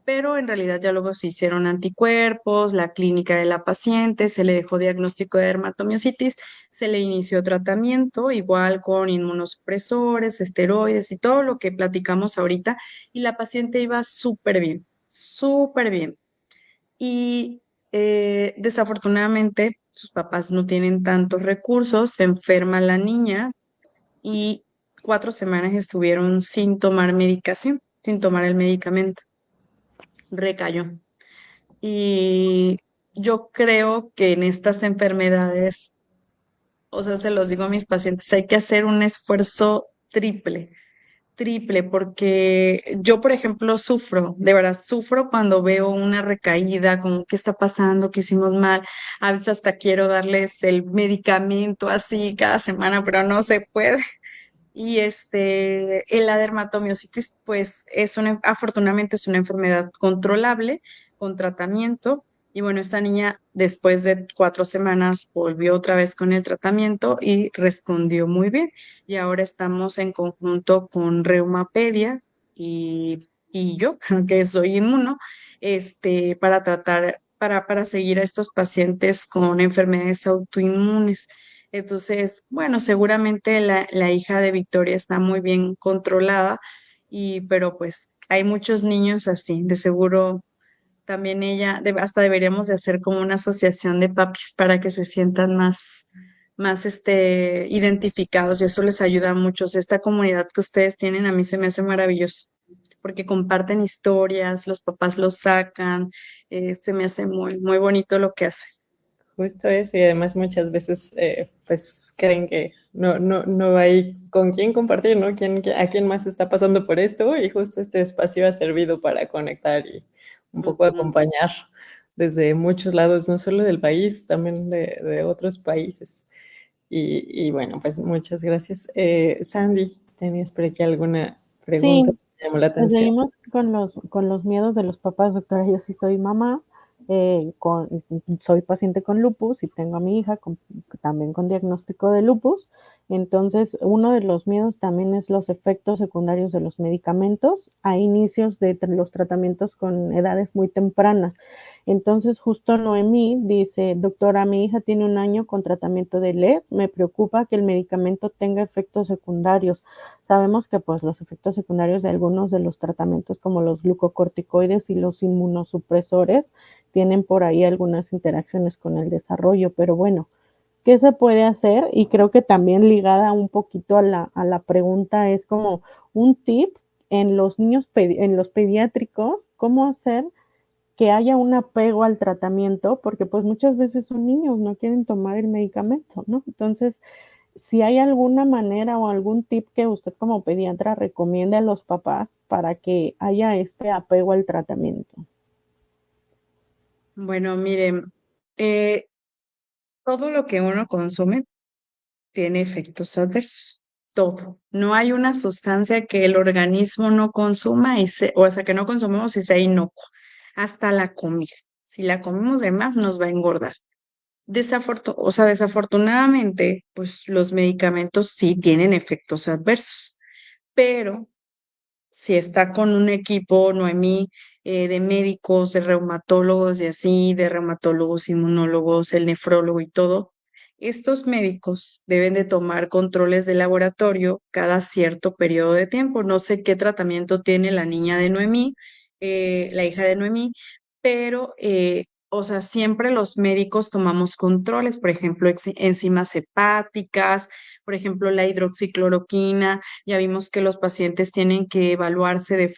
pero en realidad ya luego se hicieron anticuerpos, la clínica de la paciente, se le dejó diagnóstico de dermatomiositis, se le inició tratamiento, igual con inmunosupresores, esteroides y todo lo que platicamos ahorita, y la paciente iba súper bien, súper bien. Y desafortunadamente sus papás no tienen tantos recursos, se enferma la niña y 4 semanas estuvieron sin tomar medicación, sin tomar el medicamento. Recayó. Y yo creo que en estas enfermedades, o sea, se los digo a mis pacientes, hay que hacer un esfuerzo triple, porque yo, por ejemplo, sufro, de verdad, sufro cuando veo una recaída, como qué está pasando, qué hicimos mal. A veces hasta quiero darles el medicamento así cada semana, pero no se puede. Y la dermatomiositis, pues afortunadamente es una enfermedad controlable con tratamiento. Y bueno, esta niña después de 4 semanas volvió otra vez con el tratamiento y respondió muy bien. Y ahora estamos en conjunto con Reumapedia y yo, que soy inmuno, para tratar, para seguir a estos pacientes con enfermedades autoinmunes. Entonces, bueno, seguramente la hija de Victoria está muy bien controlada, pero pues hay muchos niños así, de seguro también ella, hasta deberíamos de hacer como una asociación de papis para que se sientan más identificados y eso les ayuda mucho. O sea, esta comunidad que ustedes tienen a mí se me hace maravilloso porque comparten historias, los papás los sacan, se me hace muy, muy bonito lo que hacen. Justo eso, y además muchas veces pues creen que no hay con quién compartir, ¿no? ¿A quién más está pasando por esto? Y justo este espacio ha servido para conectar y un poco acompañar desde muchos lados, no solo del país, también de otros países. Y bueno, pues muchas gracias. Sandy, ¿tenías por aquí alguna pregunta Sí, que me llamó la pues atención? seguimos con los miedos de los papás, doctora. Yo sí soy mamá, soy paciente con lupus y tengo a mi hija también con diagnóstico de lupus. Entonces, uno de los miedos también es los efectos secundarios de los medicamentos a inicios de los tratamientos con edades muy tempranas. Entonces, justo Noemí dice, doctora, mi hija tiene 1 año con tratamiento de LES, me preocupa que el medicamento tenga efectos secundarios. Sabemos que pues los efectos secundarios de algunos de los tratamientos como los glucocorticoides y los inmunosupresores tienen por ahí algunas interacciones con el desarrollo, pero bueno, ¿qué se puede hacer? Y creo que también ligada un poquito a la pregunta es como un tip en los niños, en los pediátricos, cómo hacer que haya un apego al tratamiento, porque pues muchas veces son niños, no quieren tomar el medicamento, ¿no? Entonces, si hay alguna manera o algún tip que usted como pediatra recomiende a los papás para que haya este apego al tratamiento. Bueno, miren, todo lo que uno consume tiene efectos adversos. Todo. No hay una sustancia que el organismo no consuma o sea, que no consumimos y sea inocua. Hasta la comida. Si la comemos de más, nos va a engordar. O sea, desafortunadamente, pues los medicamentos sí tienen efectos adversos, pero si está con un equipo, Noemí, de médicos, de reumatólogos y así, de reumatólogos, inmunólogos, el nefrólogo y todo, estos médicos deben de tomar controles de laboratorio cada cierto periodo de tiempo. No sé qué tratamiento tiene la niña de Noemí, la hija de Noemí, pero o sea, siempre los médicos tomamos controles, por ejemplo, enzimas hepáticas, por ejemplo, la hidroxicloroquina. Ya vimos que los pacientes tienen que evaluarse de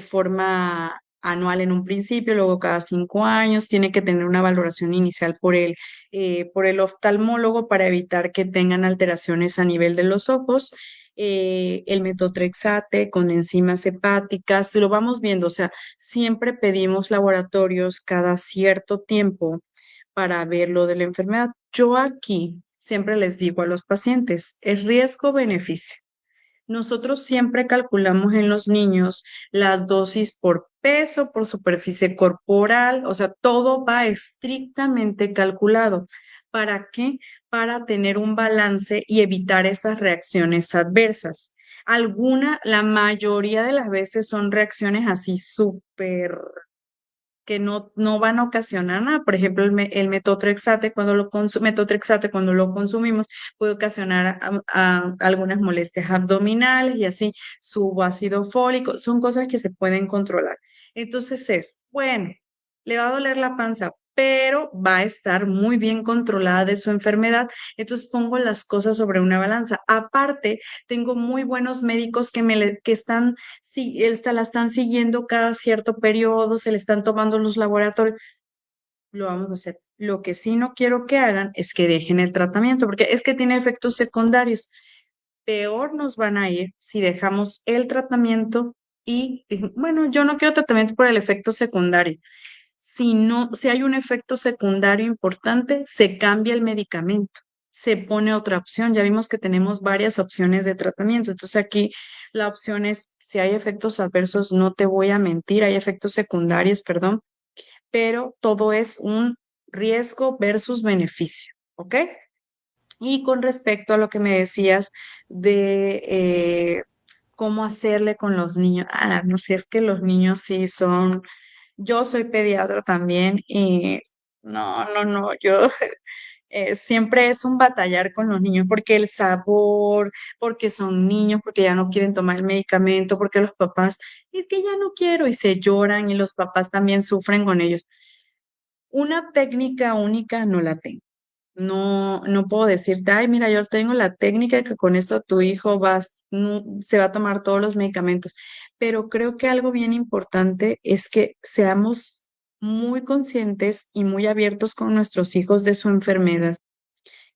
forma anual en un principio, luego cada 5 años, tiene que tener una valoración inicial por el oftalmólogo para evitar que tengan alteraciones a nivel de los ojos. El metotrexate con enzimas hepáticas, lo vamos viendo, o sea, siempre pedimos laboratorios cada cierto tiempo para ver lo de la enfermedad. Yo aquí siempre les digo a los pacientes, es riesgo-beneficio. Nosotros siempre calculamos en los niños las dosis por peso, por superficie corporal, o sea, todo va estrictamente calculado. ¿Para qué? Para tener un balance y evitar estas reacciones adversas. La mayoría de las veces son reacciones así súper que no van a ocasionar nada. Por ejemplo, el metotrexate, metotrexate, cuando lo consumimos, puede ocasionar algunas molestias abdominales y así, subácido fólico, son cosas que se pueden controlar. Entonces bueno, le va a doler la panza, pero va a estar muy bien controlada de su enfermedad. Entonces pongo las cosas sobre una balanza. Aparte, tengo muy buenos médicos que están si la están siguiendo cada cierto periodo, se le están tomando los laboratorios, lo vamos a hacer. Lo que sí no quiero que hagan es que dejen el tratamiento, porque es que tiene efectos secundarios. Peor nos van a ir si dejamos el tratamiento bueno, yo no quiero tratamiento por el efecto secundario. Si hay un efecto secundario importante, se cambia el medicamento, se pone otra opción. Ya vimos que tenemos varias opciones de tratamiento. Entonces aquí la opción es, si hay efectos adversos, no te voy a mentir, hay efectos secundarios, perdón, pero todo es un riesgo versus beneficio, ¿ok? Y con respecto a lo que me decías de cómo hacerle con los niños, no sé, es que los niños sí son, yo soy pediatra también y no, yo siempre es un batallar con los niños porque el sabor, porque son niños, porque ya no quieren tomar el medicamento, porque los papás, es que ya no quiero y se lloran y los papás también sufren con ellos. Una técnica única no la tengo. No puedo decirte, ay, mira, yo tengo la técnica que con esto tu hijo se va a tomar todos los medicamentos. Pero creo que algo bien importante es que seamos muy conscientes y muy abiertos con nuestros hijos de su enfermedad,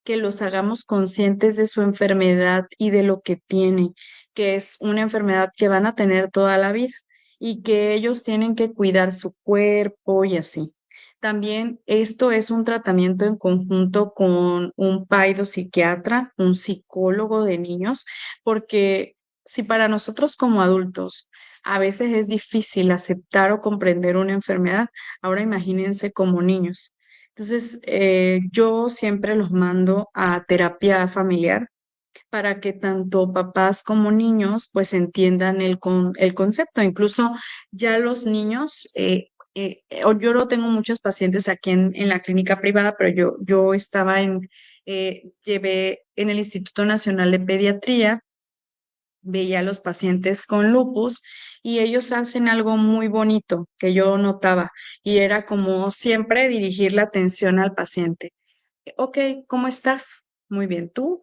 que los hagamos conscientes de su enfermedad y de lo que tienen, que es una enfermedad que van a tener toda la vida y que ellos tienen que cuidar su cuerpo y así. También esto es un tratamiento en conjunto con un psiquiatra, un psicólogo de niños, porque si para nosotros como adultos a veces es difícil aceptar o comprender una enfermedad, ahora imagínense como niños. Entonces, yo siempre los mando a terapia familiar para que tanto papás como niños pues entiendan el concepto. Incluso ya los niños, yo no tengo muchos pacientes aquí en la clínica privada, pero yo llevé en el Instituto Nacional de Pediatría, veía a los pacientes con lupus y ellos hacen algo muy bonito que yo notaba y era como siempre dirigir la atención al paciente. Ok, ¿cómo estás? Muy bien, tú,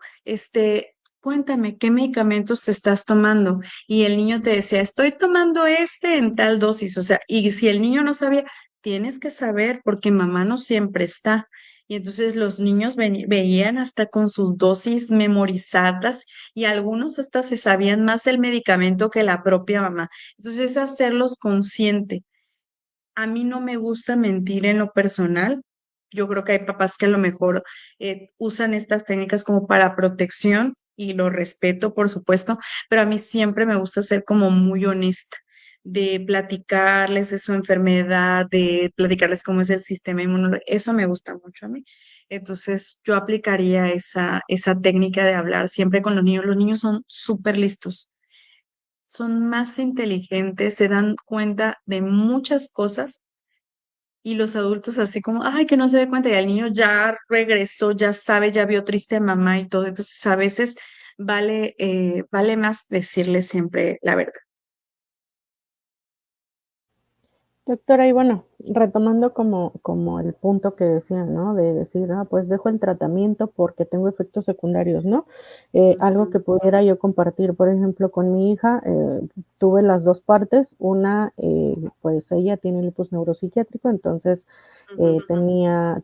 cuéntame, ¿qué medicamentos te estás tomando? Y el niño te decía, estoy tomando este en tal dosis, o sea, y si el niño no sabía, tienes que saber porque mamá no siempre está. Y entonces los niños veían hasta con sus dosis memorizadas y algunos hasta se sabían más el medicamento que la propia mamá. Entonces, hacerlos consciente. A mí no me gusta mentir en lo personal. Yo creo que hay papás que a lo mejor usan estas técnicas como para protección y lo respeto, por supuesto, pero a mí siempre me gusta ser como muy honesta, de platicarles de su enfermedad, de platicarles cómo es el sistema inmunológico. Eso me gusta mucho a mí. Entonces, yo aplicaría esa técnica de hablar siempre con los niños. Los niños son súper listos, son más inteligentes, se dan cuenta de muchas cosas y los adultos así como, ay, que no se dé cuenta y el niño ya regresó, ya sabe, ya vio triste a mamá y todo. Entonces a veces vale más decirle siempre la verdad. Doctora, y bueno, retomando como el punto que decía, ¿no? De decir, pues dejo el tratamiento porque tengo efectos secundarios, ¿no? Algo que pudiera yo compartir, por ejemplo, con mi hija, tuve las dos partes. Una, pues ella tiene lupus neuropsiquiátrico, entonces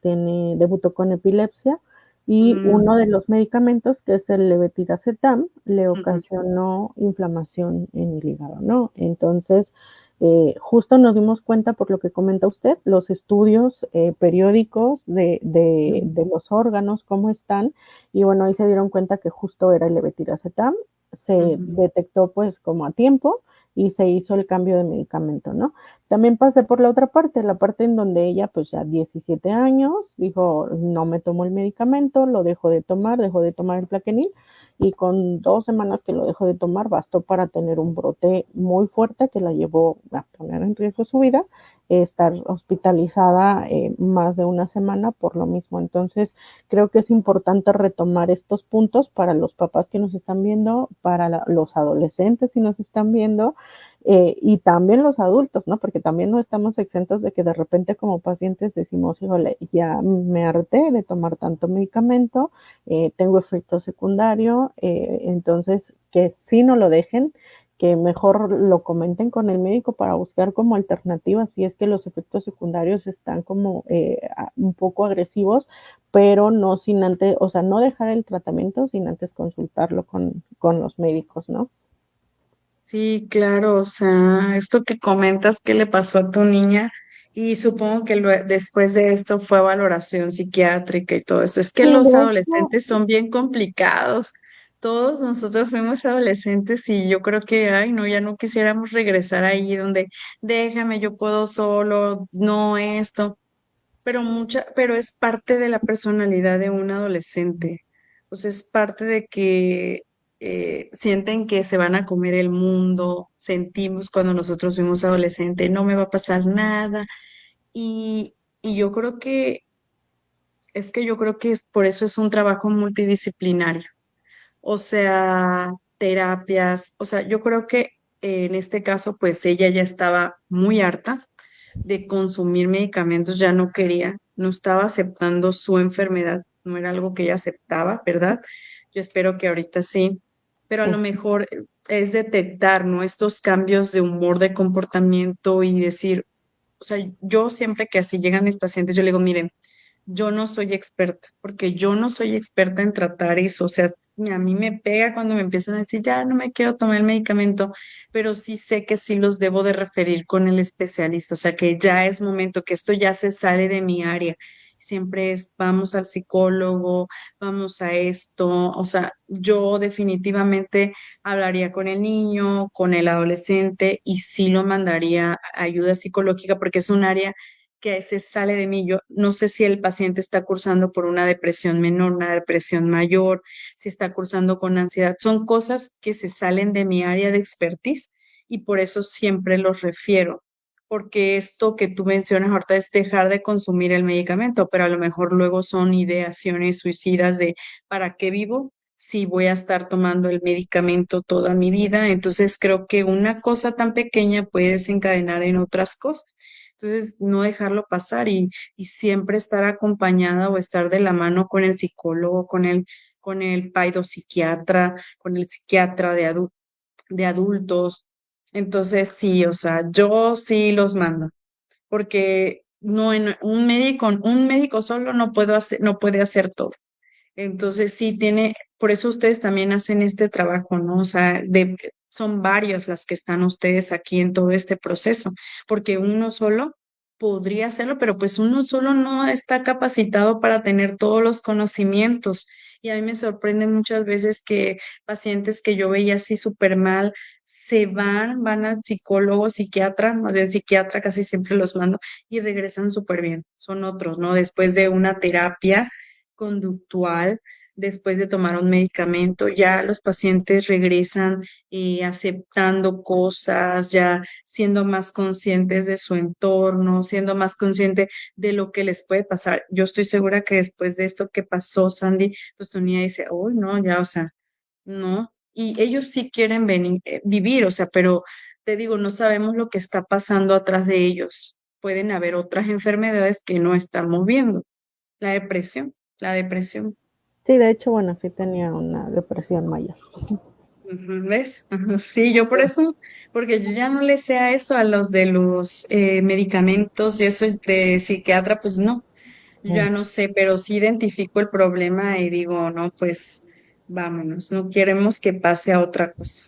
debutó con epilepsia y Mm, uno de los medicamentos, que es el levetiracetam, le ujú, ocasionó inflamación en el hígado, ¿no? Entonces, justo nos dimos cuenta, por lo que comenta usted, los estudios periódicos de los órganos, cómo están, y bueno, ahí se dieron cuenta que justo era el levetiracetam, se ujú, detectó pues como a tiempo y se hizo el cambio de medicamento, ¿no? También pasé por la otra parte, la parte en donde ella pues ya 17 años dijo, no me tomo el medicamento, lo dejo de tomar el plaquenil, y con 2 semanas que lo dejó de tomar bastó para tener un brote muy fuerte que la llevó a poner en riesgo su vida, estar hospitalizada más de una semana por lo mismo. Entonces, creo que es importante retomar estos puntos para los papás que nos están viendo, para los adolescentes si nos están viendo, y también los adultos, ¿no? Porque también no estamos exentos de que de repente como pacientes decimos, híjole, ya me harté de tomar tanto medicamento, tengo efecto secundario, entonces que sí no lo dejen, que mejor lo comenten con el médico para buscar como alternativas si es que los efectos secundarios están como un poco agresivos, pero no sin antes, o sea, no dejar el tratamiento sin antes consultarlo con los médicos, ¿no? sí, claro, o sea, esto que comentas que le pasó a tu niña y supongo que después de esto fue valoración psiquiátrica y todo esto. Es que Sí, los de hecho, adolescentes son bien complicados. Todos nosotros fuimos adolescentes y yo creo que, ay, no, ya no quisiéramos regresar ahí donde déjame, yo puedo solo, no esto. Pero es parte de la personalidad de un adolescente. O sea, es parte de que sienten que se van a comer el mundo, sentimos cuando nosotros fuimos adolescentes, no me va a pasar nada. Y yo creo que, es que yo creo que por eso es un trabajo multidisciplinario. O sea, terapias, o sea, yo creo que en este caso, pues ella ya estaba muy harta de consumir medicamentos, ya no quería, no estaba aceptando su enfermedad, no era algo que ella aceptaba, ¿verdad? Yo espero que ahorita sí, pero a lo sí. mejor es detectar, ¿no? Estos cambios de humor, de comportamiento y decir, o sea, yo siempre que así llegan mis pacientes, yo le digo, miren, yo no soy experta, porque yo no soy experta en tratar eso. O sea, a mí me pega cuando me empiezan a decir, ya no me quiero tomar el medicamento, pero sí sé que sí los debo de referir con el especialista. O sea, que ya es momento, que esto ya se sale de mi área. Siempre es, vamos al psicólogo, vamos a esto. O sea, yo definitivamente hablaría con el niño, con el adolescente y sí lo mandaría a ayuda psicológica porque es un área que se sale de mí. Yo no sé si el paciente está cursando por una depresión menor, una depresión mayor, si está cursando con ansiedad. Son cosas que se salen de mi área de expertise y por eso siempre los refiero. Porque esto que tú mencionas ahorita es dejar de consumir el medicamento, pero a lo mejor luego son ideaciones suicidas de ¿para qué vivo? Si voy a estar tomando el medicamento toda mi vida. Entonces creo que una cosa tan pequeña puede desencadenar en otras cosas. Entonces, no dejarlo pasar y siempre estar acompañada o estar de la mano con el psicólogo, con el paidopsiquiatra, con el psiquiatra de adultos. Entonces, sí, o sea, yo sí los mando, porque no en un médico solo no puede hacer todo. Entonces sí tiene, por eso ustedes también hacen este trabajo, ¿no? O sea, son varios las que están ustedes aquí en todo este proceso, porque uno solo podría hacerlo, pero pues uno solo no está capacitado para tener todos los conocimientos. Y a mí me sorprende muchas veces que pacientes que yo veía así súper mal van al psicólogo, psiquiatra, más bien psiquiatra casi siempre los mando y regresan súper bien. Son otros, ¿no? Después de una terapia conductual, después de tomar un medicamento, ya los pacientes regresan aceptando cosas, ya siendo más conscientes de su entorno, siendo más conscientes de lo que les puede pasar. Yo estoy segura que después de esto que pasó, Sandy, pues tu niña dice, uy, no, ya, o sea, no. Y ellos sí quieren vivir, o sea, pero te digo, no sabemos lo que está pasando atrás de ellos. pueden haber otras enfermedades que no estamos viendo. La depresión, la depresión. Sí, de hecho, bueno, sí tenía una depresión mayor. Ujú, ¿ves? Ajá, sí, yo por eso, porque yo ya no le sé a eso, a los de los medicamentos y eso de psiquiatra, pues no, yo Mm, ya no sé, pero sí identifico el problema y digo, no, pues vámonos, no queremos que pase a otra cosa.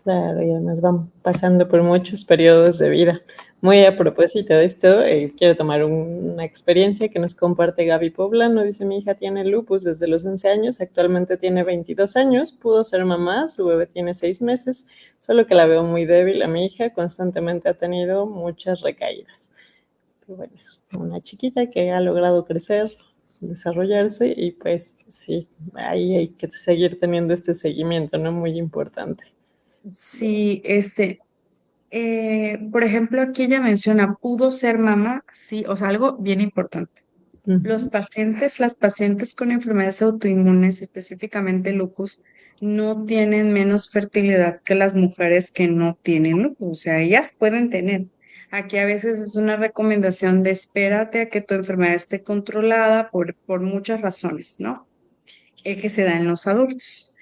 Claro, y además van pasando por muchos periodos de vida. Muy a propósito de esto, quiero tomar una experiencia que nos comparte Gaby Poblano. Dice, mi hija tiene lupus desde los 11 años, actualmente tiene 22 años, pudo ser mamá, su bebé tiene 6 meses, solo que la veo muy débil a mi hija, constantemente ha tenido muchas recaídas. Pero bueno, es una chiquita que ha logrado crecer, desarrollarse y pues sí, ahí hay que seguir teniendo este seguimiento, ¿no? Muy importante. Sí, por ejemplo, aquí ella menciona, pudo ser mamá, sí, o sea, algo bien importante. Los Ujú. pacientes, las pacientes con enfermedades autoinmunes, específicamente lupus, no tienen menos fertilidad que las mujeres que no tienen lupus. O sea, ellas pueden tener. Aquí a veces es una recomendación de espérate a que tu enfermedad esté controlada por muchas razones, ¿no? Que se da en los adultos.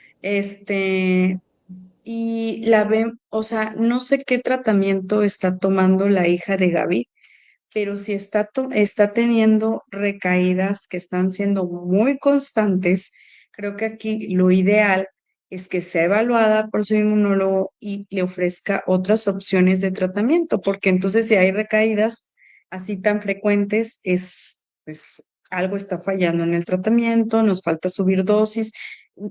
Y la ven, o sea, no sé qué tratamiento está tomando la hija de Gaby, pero si está teniendo recaídas que están siendo muy constantes, creo que aquí lo ideal es que sea evaluada por su inmunólogo y le ofrezca otras opciones de tratamiento, porque entonces si hay recaídas así tan frecuentes, pues algo está fallando en el tratamiento, nos falta subir dosis,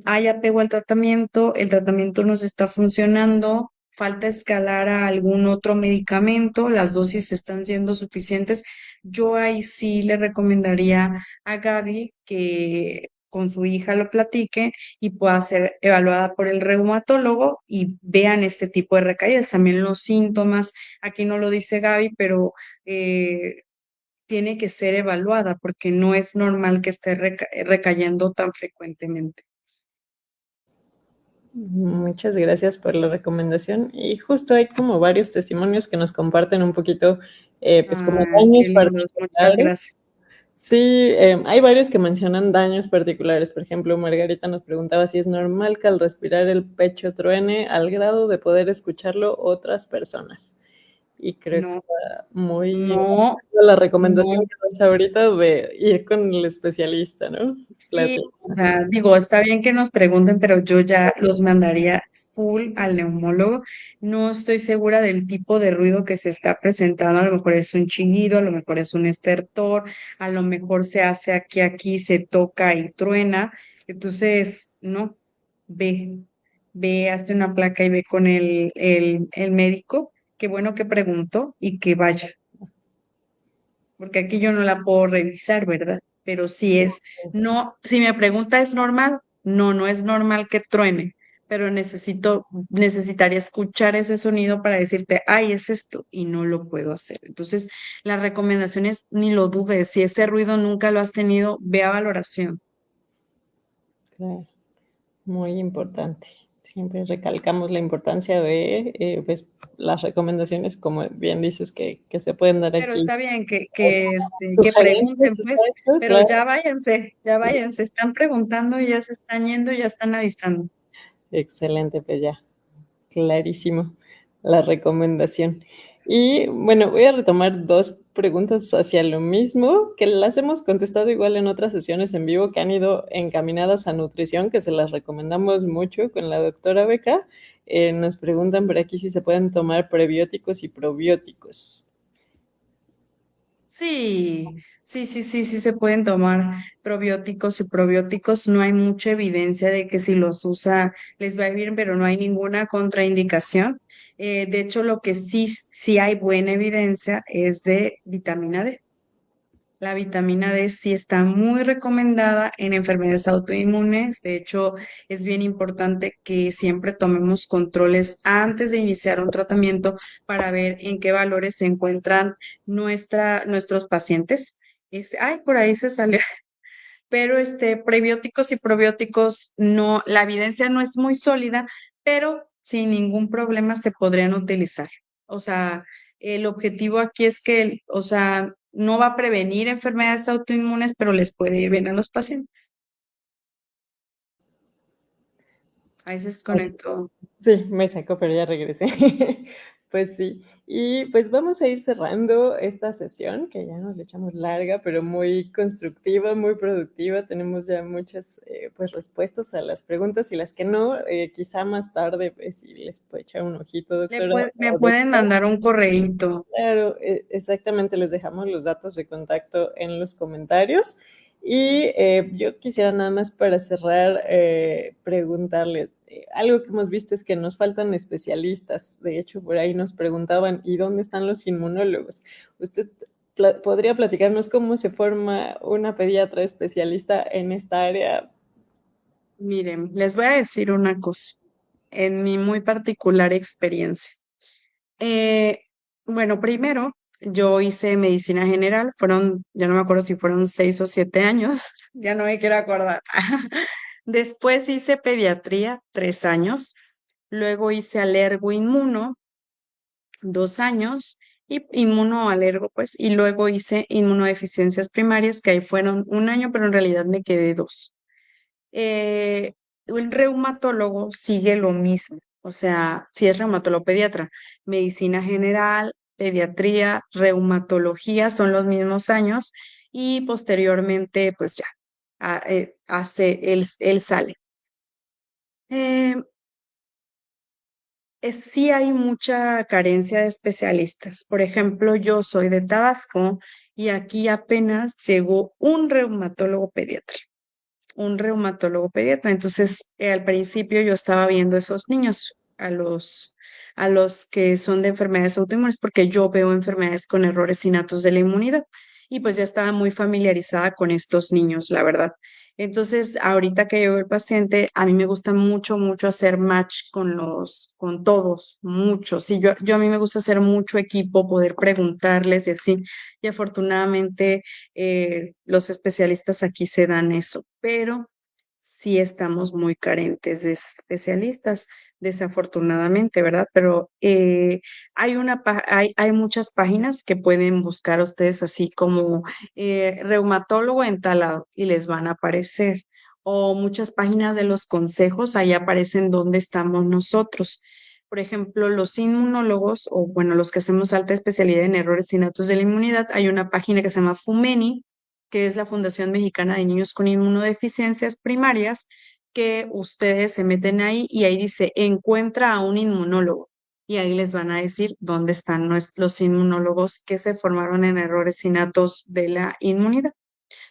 hay apego al tratamiento, el tratamiento nos está funcionando, falta escalar a algún otro medicamento, las dosis están siendo suficientes. Yo ahí sí le recomendaría a Gaby que con su hija lo platique y pueda ser evaluada por el reumatólogo y vean este tipo de recaídas. También los síntomas, aquí no lo dice Gaby, pero tiene que ser evaluada porque no es normal que esté recayendo tan frecuentemente. Muchas gracias por la recomendación. Y justo hay como varios testimonios que nos comparten un poquito, pues como Ay, qué daños lindos, muchas particulares. gracias. Sí, hay varios que mencionan daños particulares. Por ejemplo, Margarita nos preguntaba si es normal que al respirar el pecho truene al grado de poder escucharlo otras personas. Y creo que No, está muy no, la recomendación no. que das ahorita de ir con el especialista, ¿no? Sí, Platicas. o sea, digo, está bien que nos pregunten, pero yo ya los mandaría full al neumólogo. No estoy segura del tipo de ruido que se está presentando. A lo mejor es un chinido, a lo mejor es un estertor, a lo mejor se hace aquí, se toca y truena. Entonces, no, ve, hazte una placa y ve con el médico. Qué bueno que preguntó y que vaya, porque aquí yo no la puedo revisar, ¿verdad? Pero sí es, no, si me pregunta es normal, no, no es normal que truene, pero necesitaría escuchar ese sonido para decirte, ay, es esto, y no lo puedo hacer. Entonces, la recomendación es, ni lo dudes, si ese ruido nunca lo has tenido, ve a valoración. Claro. Muy importante. Siempre recalcamos la importancia de pues, las recomendaciones, como bien dices, que se pueden dar Pero aquí. está bien O sea, que pregunten, sugerencias está pues, esto, pero claro. ya váyanse, están preguntando y ya se están yendo, ya están avisando. Excelente, pues ya, clarísimo la recomendación. Y bueno, voy a retomar dos preguntas hacia lo mismo, que las hemos contestado igual en otras sesiones en vivo que han ido encaminadas a nutrición, que se las recomendamos mucho con la doctora Beca. Nos preguntan por aquí si se pueden tomar prebióticos y probióticos. Sí se pueden tomar probióticos y probióticos. No hay mucha evidencia de que si los usa les va a ir bien, pero no hay ninguna contraindicación. De hecho, lo que sí hay buena evidencia es de vitamina D. La vitamina D sí está muy recomendada en enfermedades autoinmunes. De hecho, es bien importante que siempre tomemos controles antes de iniciar un tratamiento para ver en qué valores se encuentran nuestros pacientes. Ay, por ahí se salió. Pero prebióticos y probióticos no, la evidencia no es muy sólida, pero sin ningún problema se podrían utilizar. O sea, el objetivo aquí es que, o sea, no va a prevenir enfermedades autoinmunes, pero les puede ir bien a los pacientes. Ahí se desconectó. Sí, me sacó, pero ya regresé. Pues sí. Y pues vamos a ir cerrando esta sesión, que ya nos le echamos larga, pero muy constructiva, muy productiva. Tenemos ya muchas pues respuestas a las preguntas y las que no, quizá más tarde, pues si les puede echar un ojito, doctora. Me pueden mandar un correíto. Claro, exactamente, les dejamos los datos de contacto en los comentarios. Y yo quisiera nada más para cerrar preguntarle, algo que hemos visto es que nos faltan especialistas. De hecho, por ahí nos preguntaban, ¿y dónde están los inmunólogos? ¿Usted podría platicarnos cómo se forma una pediatra especialista en esta área? Miren, les voy a decir una cosa, en mi muy particular experiencia. Eh, bueno, primero, yo hice medicina general, ya no me acuerdo si fueron 6 o 7 años, ya no me quiero acordar. Después hice pediatría, 3 años, luego hice alergo inmuno, 2 años, y inmunoalergo, pues, y luego hice inmunodeficiencias primarias, que ahí fueron 1 año, pero en realidad me quedé 2. Un reumatólogo sigue lo mismo, o sea, si es reumatólogo pediatra, medicina general, pediatría, reumatología son los mismos años y posteriormente, pues ya, él sale. Sí hay mucha carencia de especialistas. Por ejemplo, yo soy de Tabasco y aquí apenas llegó un reumatólogo pediatra. Entonces, al principio yo estaba viendo esos niños, a los que son de enfermedades autoinmunes, porque yo veo enfermedades con errores innatos de la inmunidad. Y pues ya estaba muy familiarizada con estos niños, la verdad. Entonces, ahorita que llegó el paciente, a mí me gusta mucho, mucho hacer match con todos, mucho. Sí, yo a mí me gusta hacer mucho equipo, poder preguntarles y así. Y afortunadamente, los especialistas aquí se dan eso, pero sí estamos muy carentes de especialistas, desafortunadamente, ¿verdad? Pero hay muchas páginas que pueden buscar ustedes así como reumatólogo en tal lado y les van a aparecer. O muchas páginas de los consejos, ahí aparecen dónde estamos nosotros. Por ejemplo, los inmunólogos, o bueno, los que hacemos alta especialidad en errores innatos de la inmunidad, hay una página que se llama FUMENI, que es la Fundación Mexicana de Niños con Inmunodeficiencias Primarias, que ustedes se meten ahí y ahí dice, encuentra a un inmunólogo. Y ahí les van a decir dónde están los inmunólogos que se formaron en errores innatos de la inmunidad.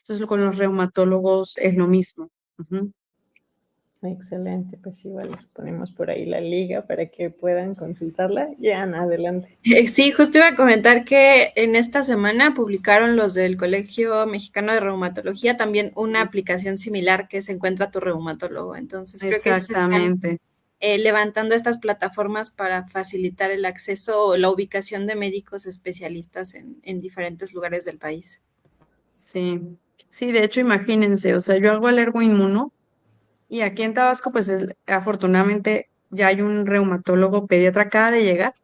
Entonces, con los reumatólogos es lo mismo. Ujú. Excelente, pues igual les ponemos por ahí la liga para que puedan consultarla. Ya, adelante. Sí, justo iba a comentar que en esta semana publicaron los del Colegio Mexicano de Reumatología también una aplicación similar que se encuentra tu reumatólogo. Entonces, creo que se están Exactamente. levantando estas plataformas para facilitar el acceso o la ubicación de médicos especialistas en diferentes lugares del país. Sí. Sí, de hecho, imagínense, o sea, yo hago alergo inmuno y aquí en Tabasco, pues afortunadamente ya hay un reumatólogo pediatra, acaba de llegar.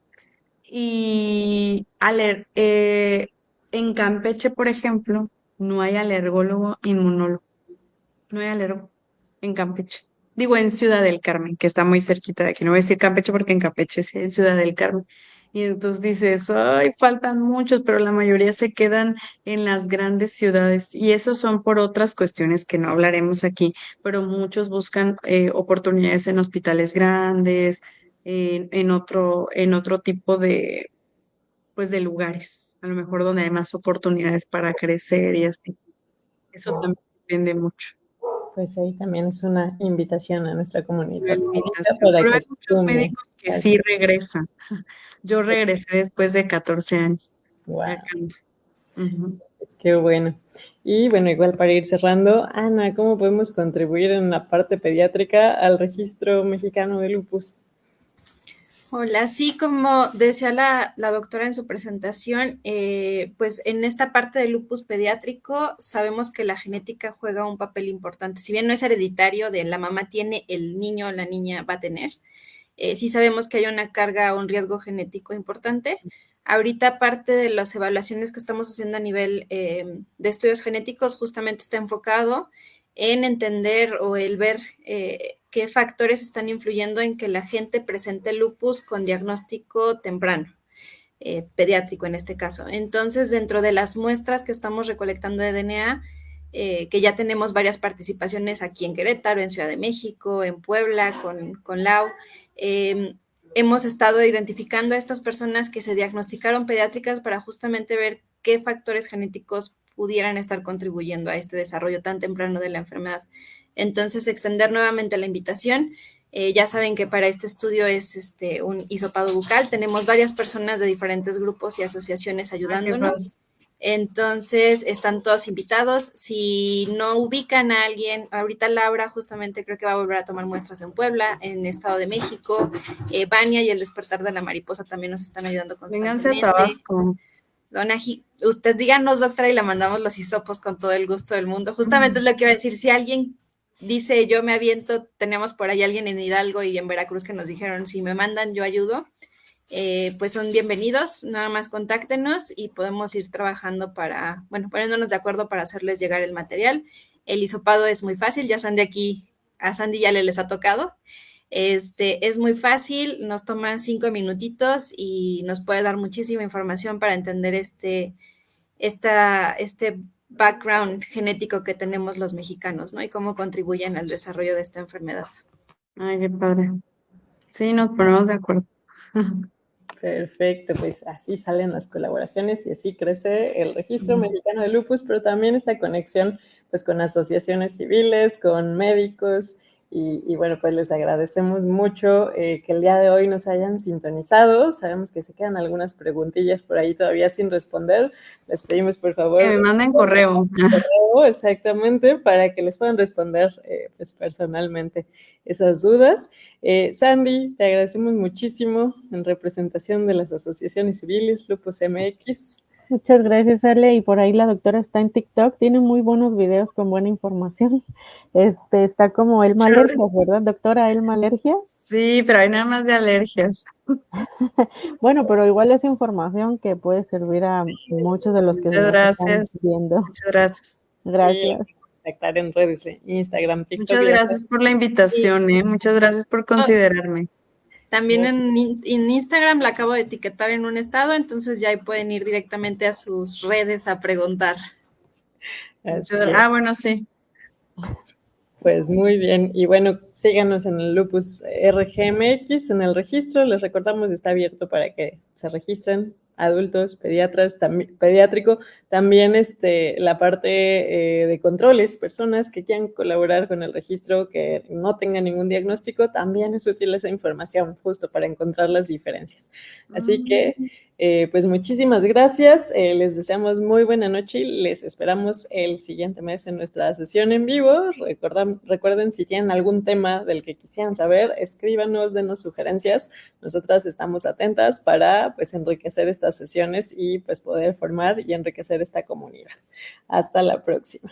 Y en Campeche, por ejemplo, no hay alergólogo inmunólogo, no hay alergo en Campeche. Digo, en Ciudad del Carmen, que está muy cerquita de aquí. No voy a decir Campeche porque en Campeche sí, en Ciudad del Carmen. Y entonces dices, ay, faltan muchos, pero la mayoría se quedan en las grandes ciudades. Y eso son por otras cuestiones que no hablaremos aquí, pero muchos buscan oportunidades en hospitales grandes, en otro tipo de pues de lugares, a lo mejor donde hay más oportunidades para crecer y así. Eso también depende mucho Pues ahí también es una invitación a nuestra de comunidad la médica invitación. para Pero que hay se muchos sume. médicos que sí regresan. Yo regresé después de 14 años. Wow, Acá. Ujú. qué bueno. Y bueno, igual para ir cerrando, Ana, ¿cómo podemos contribuir en la parte pediátrica al registro mexicano de lupus? Hola, sí, como decía la doctora en su presentación, pues en esta parte del lupus pediátrico sabemos que la genética juega un papel importante. Si bien no es hereditario de la mamá tiene, el niño o la niña va a tener, sí sabemos que hay una carga o un riesgo genético importante. Ahorita parte de las evaluaciones que estamos haciendo a nivel de estudios genéticos justamente está enfocado en entender o el ver qué factores están influyendo en que la gente presente lupus con diagnóstico temprano, pediátrico en este caso. Entonces, dentro de las muestras que estamos recolectando de DNA, que ya tenemos varias participaciones aquí en Querétaro, en Ciudad de México, en Puebla, con Lau, hemos estado identificando a estas personas que se diagnosticaron pediátricas para justamente ver qué factores genéticos pudieran estar contribuyendo a este desarrollo tan temprano de la enfermedad. Entonces, extender nuevamente la invitación. Ya saben que para este estudio es un hisopado bucal. Tenemos varias personas de diferentes grupos y asociaciones ayudándonos. Entonces, están todos invitados. Si no ubican a alguien, ahorita Laura justamente creo que va a volver a tomar muestras en Puebla, en Estado de México. Vania y el Despertar de la Mariposa también nos están ayudando constantemente. Vénganse a Tabasco. Usted díganos, doctora, y le mandamos los hisopos con todo el gusto del mundo. Justamente es lo que iba a decir. Si alguien dice, yo me aviento, tenemos por ahí alguien en Hidalgo y en Veracruz que nos dijeron, si me mandan, yo ayudo. Pues son bienvenidos, nada más contáctenos y podemos ir trabajando poniéndonos de acuerdo para hacerles llegar el material. El hisopado es muy fácil, ya a Sandy ya les ha tocado. Es muy fácil, nos toman 5 minutitos y nos puede dar muchísima información para entender este background genético que tenemos los mexicanos, ¿no? Y cómo contribuyen al desarrollo de esta enfermedad. Ay, qué padre. Sí, nos ponemos de acuerdo. Perfecto, pues así salen las colaboraciones y así crece el Registro Mexicano de Lupus, pero también esta conexión pues con asociaciones civiles, con médicos y bueno, pues les agradecemos mucho que el día de hoy nos hayan sintonizado. Sabemos que se quedan algunas preguntillas por ahí todavía sin responder. Les pedimos por favor que me manden correo. Exactamente, para que les puedan responder pues personalmente esas dudas. Sandy, te agradecemos muchísimo en representación de las asociaciones civiles Lupus MX. Muchas gracias, Ale, y por ahí la doctora está en TikTok, tiene muy buenos videos con buena información. Está como Elma Alergias, ¿verdad, doctora? Elma Alergias. Sí, pero hay nada más de alergias. Bueno, pero igual es información que puede servir a muchos de los que nos están viendo. Muchas gracias. Gracias. Sí, contactar en redes, Instagram, TikTok. Muchas gracias por la invitación, Muchas gracias por considerarme. También en Instagram la acabo de etiquetar en un estado, entonces ya pueden ir directamente a sus redes a preguntar. Bueno, sí. Pues muy bien, y bueno, síganos en el Lupus RGMX, en el registro, les recordamos, está abierto para que se registren adultos, pediatras, pediátrico, también la parte de controles, personas que quieran colaborar con el registro, que no tengan ningún diagnóstico, también es útil esa información justo para encontrar las diferencias. Así que, pues muchísimas gracias, les deseamos muy buena noche y les esperamos el siguiente mes en nuestra sesión en vivo. Recuerden, si tienen algún tema del que quisieran saber, escríbanos, denos sugerencias, nosotras estamos atentas para pues enriquecer estas sesiones y pues poder formar y enriquecer esta comunidad. Hasta la próxima.